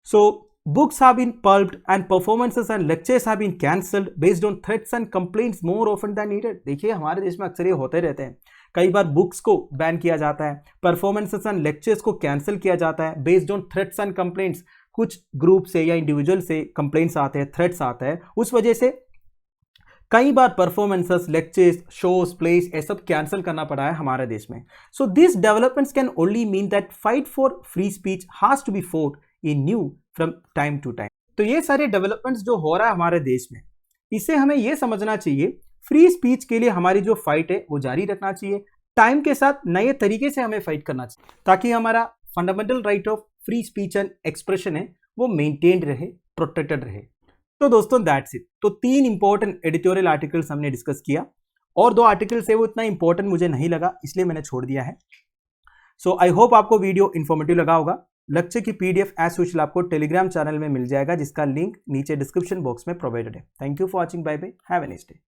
सो books have been pulped and performances and lectures have been cancelled based on threats and complaints more often than needed. देखिए हमारे देश में अक्सर ये होते रहते हैं. कई बार बुक्स को बैन किया जाता है, परफॉर्मेंसेस एंड लेक्चर्स को कैंसिल किया जाता है based on threats and complaints. कुछ ग्रुप से या इंडिविजुअल से कंप्लेंट्स आते हैं, थ्रेट्स आते हैं, उस वजह से कई बार परफॉर्मेंसेस, लेक्चर्स, शोज, प्लेस ये सब कैंसिल करना पड़ा है हमारे देश में. So this developments can only mean that fight for free speech has to be fought anew from time to time. तो ये सारे डेवलपमेंट्स जो हो रहा है हमारे देश में, इससे हमें ये समझना चाहिए फ्री स्पीच के लिए हमारी जो फाइट है वो जारी रखना चाहिए. टाइम के साथ नए तरीके से हमें फाइट करना चाहिए ताकि हमारा fundamental right of free speech and expression है वो मेंटेन्ड रहे, प्रोटेक्टेड रहे. तो दोस्तों दैट्स इट. तो 3 इंपॉर्टेंट एडिटोरियल आर्टिकल्स हमने डिस्कस किया, और 2 आर्टिकल्स है वो इतना इंपॉर्टेंट मुझे नहीं लगा, इसलिए मैंने छोड़ दिया है. सो आई होप आपको वीडियो इन्फॉर्मेटिव लगा होगा. लेक्चर की पीडीएफ एज यूजुअल आपको टेलीग्राम चैनल में मिल जाएगा, जिसका लिंक नीचे डिस्क्रिप्शन बॉक्स में प्रोवाइडेड है. Thank you for watching. Bye bye. Have a nice day.